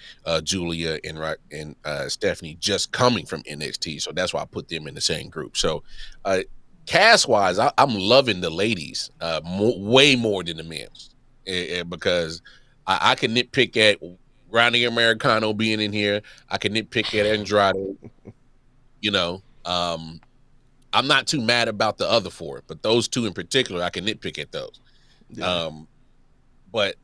Julia and Stephanie just coming from NXT. So that's why I put them in the same group. So cast-wise, I'm loving the ladies way more than the men because I can nitpick at Ronnie Americano being in here. I can nitpick at Andrade. I'm not too mad about the other four, but those two in particular, I can nitpick at those. Yeah. But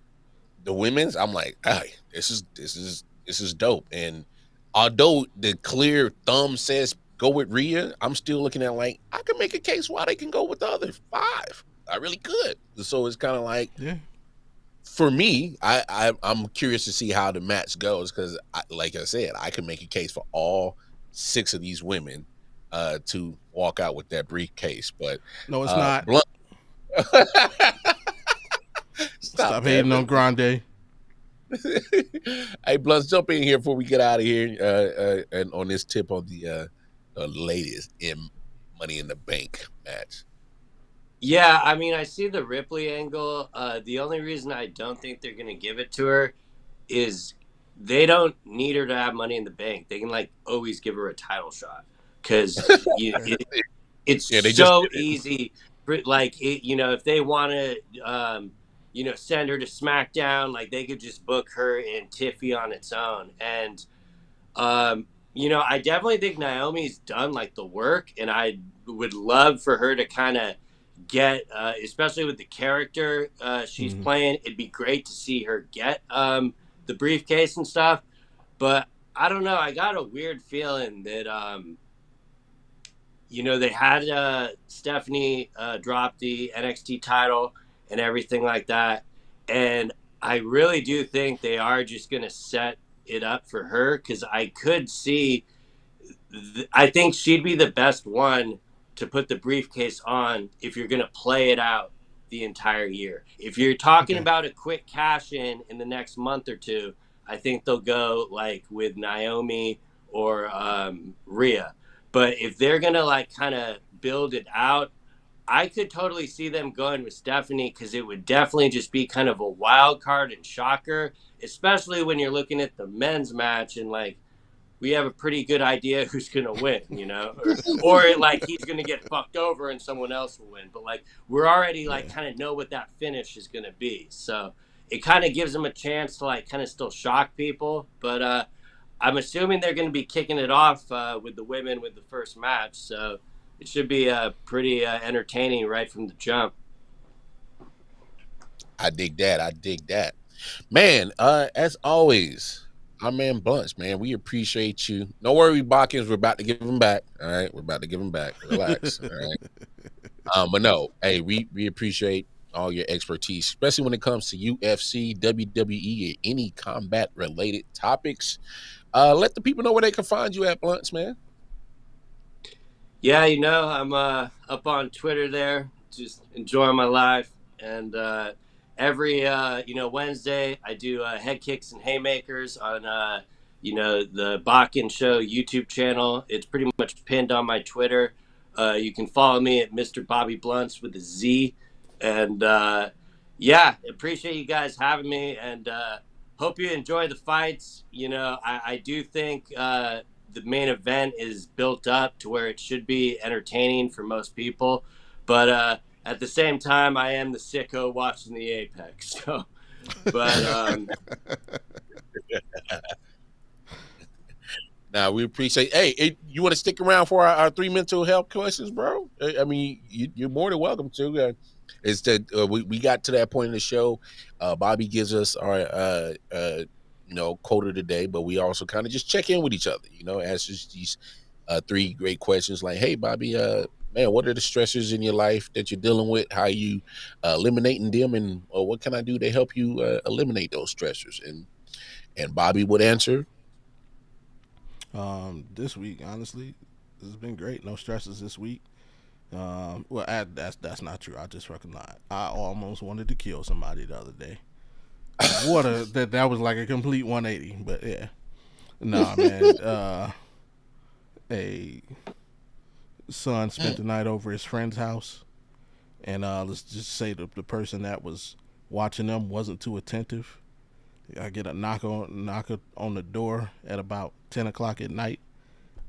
the women's, I'm like, hey, this is dope. And although the clear thumb says go with Rhea, I'm still looking at like I can make a case why they can go with the other five. I really could. So it's kind of like, for me, I'm curious to see how the match goes because, like I said, I can make a case for all 6 of these women to walk out with that briefcase. But no, it's not. Blunt. Stop hating on Grande. Hey, Blunts, jump in here before we get out of here and on this tip on the latest Money in the Bank match. Yeah, I mean, I see the Ripley angle. The only reason I don't think they're going to give it to her is they don't need her to have Money in the Bank. They can always give her a title shot because it's so easy. If they want to, send her to SmackDown, they could just book her and Tiffy on its own. And, I definitely think Naomi's done the work, and I would love for her to kind of get, especially with the character she's playing, it'd be great to see her get the briefcase and stuff. But I don't know. I got a weird feeling that, they had Stephanie drop the NXT title and everything like that. And I really do think they are just going to set it up for her because I could see, I think she'd be the best one to put the briefcase on if you're going to play it out the entire year. If you're talking about a quick cash in the next month or two, I think they'll go with Naomi or Rhea. But if they're going to kind of build it out, I could totally see them going with Stephanie because it would definitely just be kind of a wild card and shocker, especially when you're looking at the men's match and we have a pretty good idea who's going to win, or he's going to get fucked over and someone else will win. But we're already kind of know what that finish is going to be. So it kind of gives them a chance to kind of still shock people. But I'm assuming they're going to be kicking it off with the women with the first match. So it should be pretty entertaining right from the jump. I dig that. Man, as always, our man Bunch, man, we appreciate you. No worry, Balkans, we're about to give him back. All right, we're about to give him back. Relax. All right. But no, hey, we appreciate all your expertise, especially when it comes to UFC, WWE, and any combat-related topics. Let the people know where they can find you at, Blunts, man. Yeah, I'm up on Twitter there, just enjoying my life. And every, Wednesday, I do head kicks and haymakers on the Bakken Show YouTube channel. It's pretty much pinned on my Twitter. You can follow me at Mr. Bobby Blunts with a Z. And yeah, appreciate you guys having me, and hope you enjoy the fights. I do think the main event is built up to where it should be entertaining for most people. But at the same time, I am the sicko watching the Apex. So, but Now we appreciate. Hey, you want to stick around for our 3 mental health questions, bro? I mean, you're more than welcome to. It's that we got to that point in the show. Bobby gives us our quote of the day, but we also kind of just check in with each other. Answers these 3 great questions. Like, hey, Bobby, man, what are the stressors in your life that you're dealing with? How are you eliminating them, and what can I do to help you eliminate those stressors? And Bobby would answer. This week, honestly, this has been great. No stresses this week. That's not true. I just fucking lied. I almost wanted to kill somebody the other day. That was like a complete 180. But yeah, nah, man. A son spent the night over his friend's house, and let's just say the person that was watching them wasn't too attentive. I get a knock on the door at about 10 o'clock at night,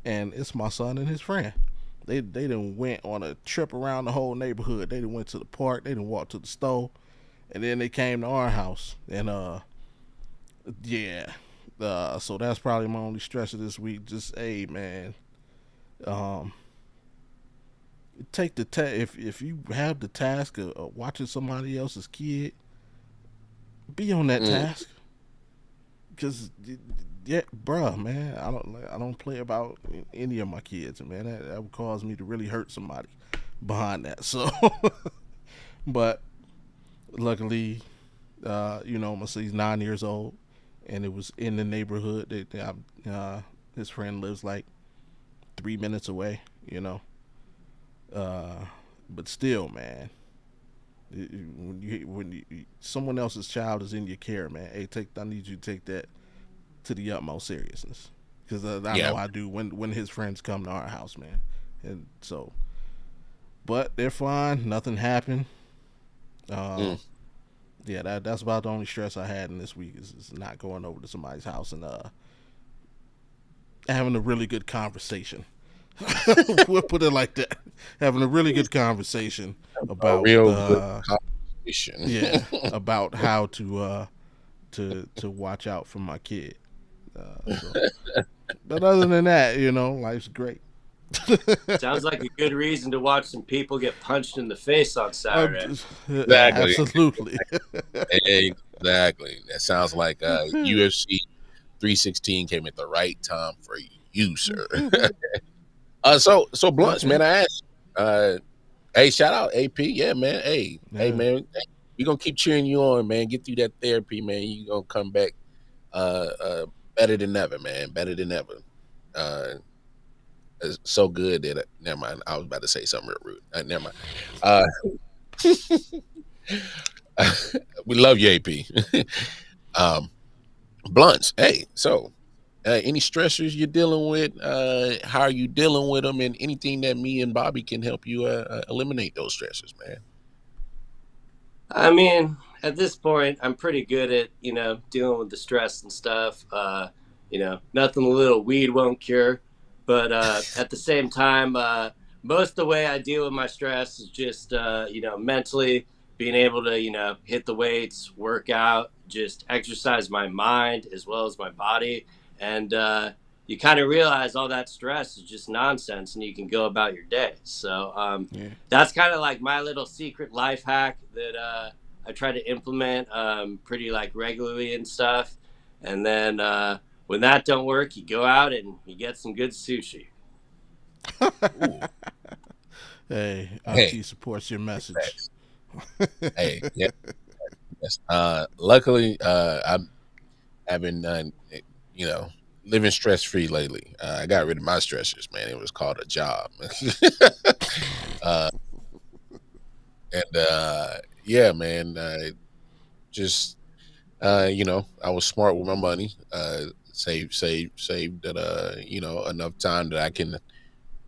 and it's my son and his friend. They done went on a trip around the whole neighborhood. They done went to the park. They done walked to the store, and then they came to our house. And yeah, so that's probably my only stressor this week. Just hey man, take the if you have the task of watching somebody else's kid, be on that task. Cause yeah, bruh, man, I don't play about any of my kids, man. That would cause me to really hurt somebody behind that. So, but luckily, my son's 9 years old, and it was in the neighborhood that his friend lives like 3 minutes away. But still, man, when someone else's child is in your care, man, hey, I need you to take that to the utmost seriousness, because I know I do when his friends come to our house, man. And so, but they're fine. Nothing happened. Yeah, that's about the only stress I had in this week is not going over to somebody's house and having a really good conversation. We'll put it like that. Having a really good conversation about good conversation. Yeah, about how to watch out for my kid. But other than that, life's great. sounds like a good reason to watch some people get punched in the face on Saturday. Exactly. Absolutely. Exactly. That sounds like UFC 316 came at the right time for you, sir. So Blunts, man, I asked. Hey, shout out AP. Yeah, man. Hey, man. We're gonna keep cheering you on, man. Get through that therapy, man. You're gonna come back better than ever, man. Better than ever. It's so good that never mind. I was about to say something real rude. Never mind. We love you, AP. Blunts. Hey, so any stressors you're dealing with? How are you dealing with them? And anything that me and Bobby can help you eliminate those stressors, man. I mean, at this point, I'm pretty good at, dealing with the stress and stuff. Nothing a little weed won't cure. But at the same time, most of the way I deal with my stress is just, mentally being able to, hit the weights, work out, just exercise my mind as well as my body. And you kind of realize all that stress is just nonsense, and you can go about your day. So that's kind of like my little secret life hack that I try to implement pretty regularly and stuff. And then when that don't work, you go out and you get some good sushi. Hey, IT supports your message. Hey, yeah. Yes. Luckily, I'm having living stress free lately. I got rid of my stressors, man. It was called a job. Yeah, man. Just I was smart with my money. Save that enough time that I can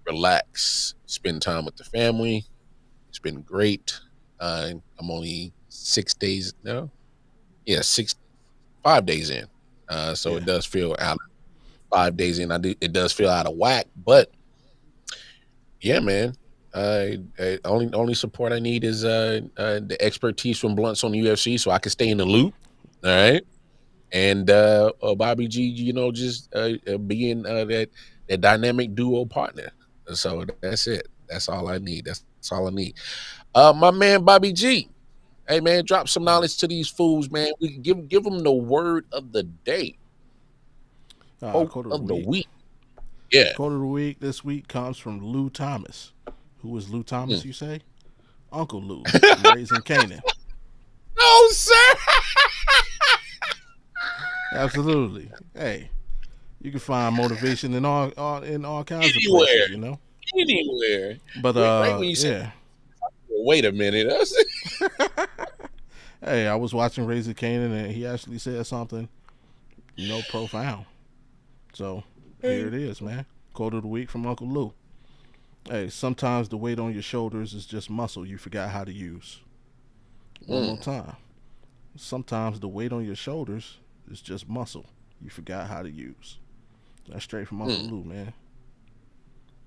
relax, spend time with the family. It's been great. I'm only 6 days now. Yeah, 5 days in. So Yeah. it does feel out 5 days in. It does feel out of whack, but yeah, man. Only support I need is the expertise from Blunts on the UFC, so I can stay in the loop. All right, and Bobby G, just being that dynamic duo partner. So that's it. That's all I need. That's all I need. My man Bobby G. Hey man, drop some knowledge to these fools, man. We can give them the word of the day, quote Quote of the of the week. week. Yeah. Quote of the week this week comes from Lou Thomas. Who is Lou Thomas, Mm. you say? Uncle Lou from Raising Canaan. No, sir. Absolutely. Hey, you can find motivation in all kinds of Anywhere. places, you know. Anywhere. But Right when you said, yeah. wait a minute. Hey, I was watching Raising Canaan and he actually said something, profound. So here it is, man. Quote of the week from Uncle Lou. Hey, sometimes the weight on your shoulders is just muscle you forgot how to use. One more time. Sometimes the weight on your shoulders is just muscle you forgot how to use. That's straight from Uncle Lou, man.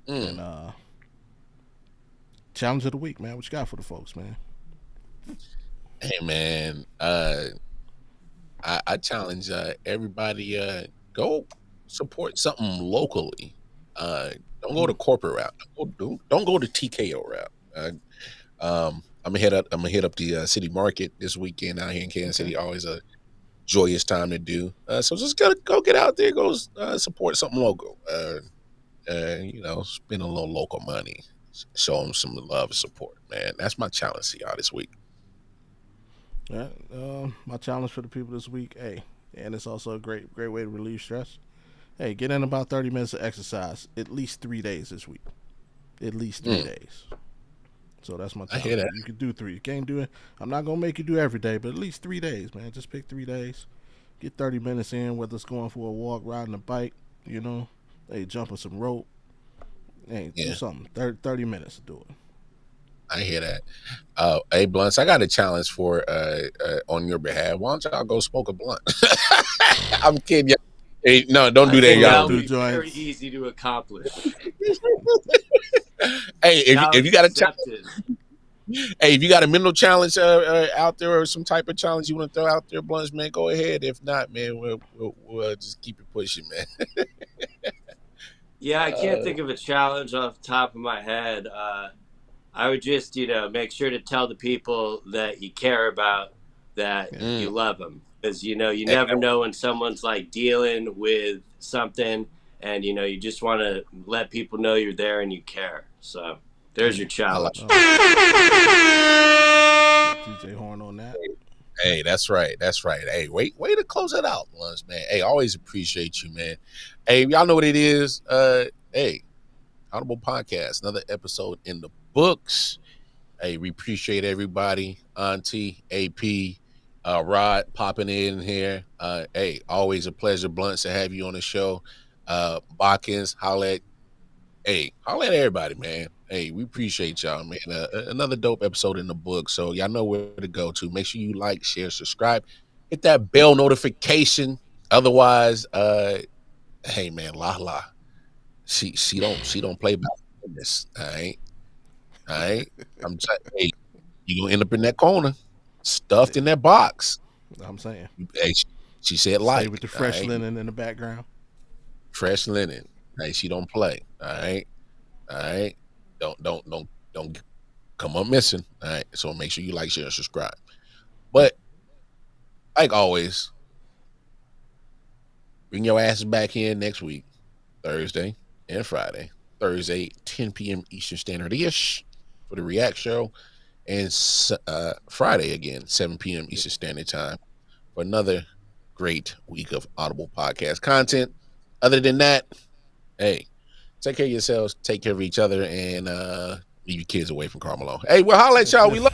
And challenge of the week, man. What you got for the folks, man? Hey man, I challenge everybody, go support something locally. Don't go the corporate route. Don't go the TKO route. I'm gonna hit up the city market this weekend out here in Kansas City. Always a joyous time to do. So just gotta go get out there, go support something local. Spend a little local money, show them some love and support, man. That's my challenge to y'all this week. Yeah, my challenge for the people this week, hey, and it's also a great way to relieve stress. Hey, get in about 30 minutes of exercise at least 3 days this week. At least 3 days. So that's my challenge. I hear that. You can do 3. You can't do it. I'm not gonna make you do every day, but at least 3 days, man. Just pick 3 days. Get 30 minutes in, whether it's going for a walk, riding a bike, hey, jumping some rope. Hey, do something. 30 minutes to do it. I hear that. Hey, Blunts, I got a challenge for on your behalf. Why don't y'all go smoke a blunt? I'm kidding. Hey, no, don't do that, That y'all. would be very easy to accomplish. Hey, if you got a accepted. hey, if you got a mental challenge out there or some type of challenge you want to throw out there, Blunts, man, go ahead. If not, man, we'll just keep it pushing, man. Yeah, I can't think of a challenge off the top of my head. I would just, make sure to tell the people that you care about that you love them. Because, you never know when someone's like dealing with something and, you just want to let people know you're there and you care. So there's your challenge. DJ Horn on that. Hey, that's right. That's right. Hey, way to close it out, Blunts, man. Hey, always appreciate you, man. Hey, y'all know what it is. Hey, Audible Podcast, another episode in the books. Hey, we appreciate everybody. Auntie, AP, Rod popping in here. Hey, always a pleasure, Blunts, to have you on the show. Botkins, holla at everybody, man. Hey, we appreciate y'all, man. Another dope episode in the book. So y'all know where to go to. Make sure you like, share, subscribe, hit that bell notification. Otherwise, hey man, La. She don't play by this. All right. I'm just, hey, you gonna end up in that corner, stuffed in that box. I'm saying. Hey, she said Stay like with the fresh linen in the background. Fresh linen. Hey, she don't play. All right. Don't come up missing. All right. So make sure you like, share, and subscribe. But like always, bring your asses back in next week, Thursday and Friday. Thursday, 10 p.m. Eastern Standard ish for the React show, and Friday again, 7 p.m. Eastern Standard Time for another great week of Audible podcast content. Other than that, hey, take care of yourselves, take care of each other, and leave your kids away from Carmelo. Hey, well, holla at y'all. We love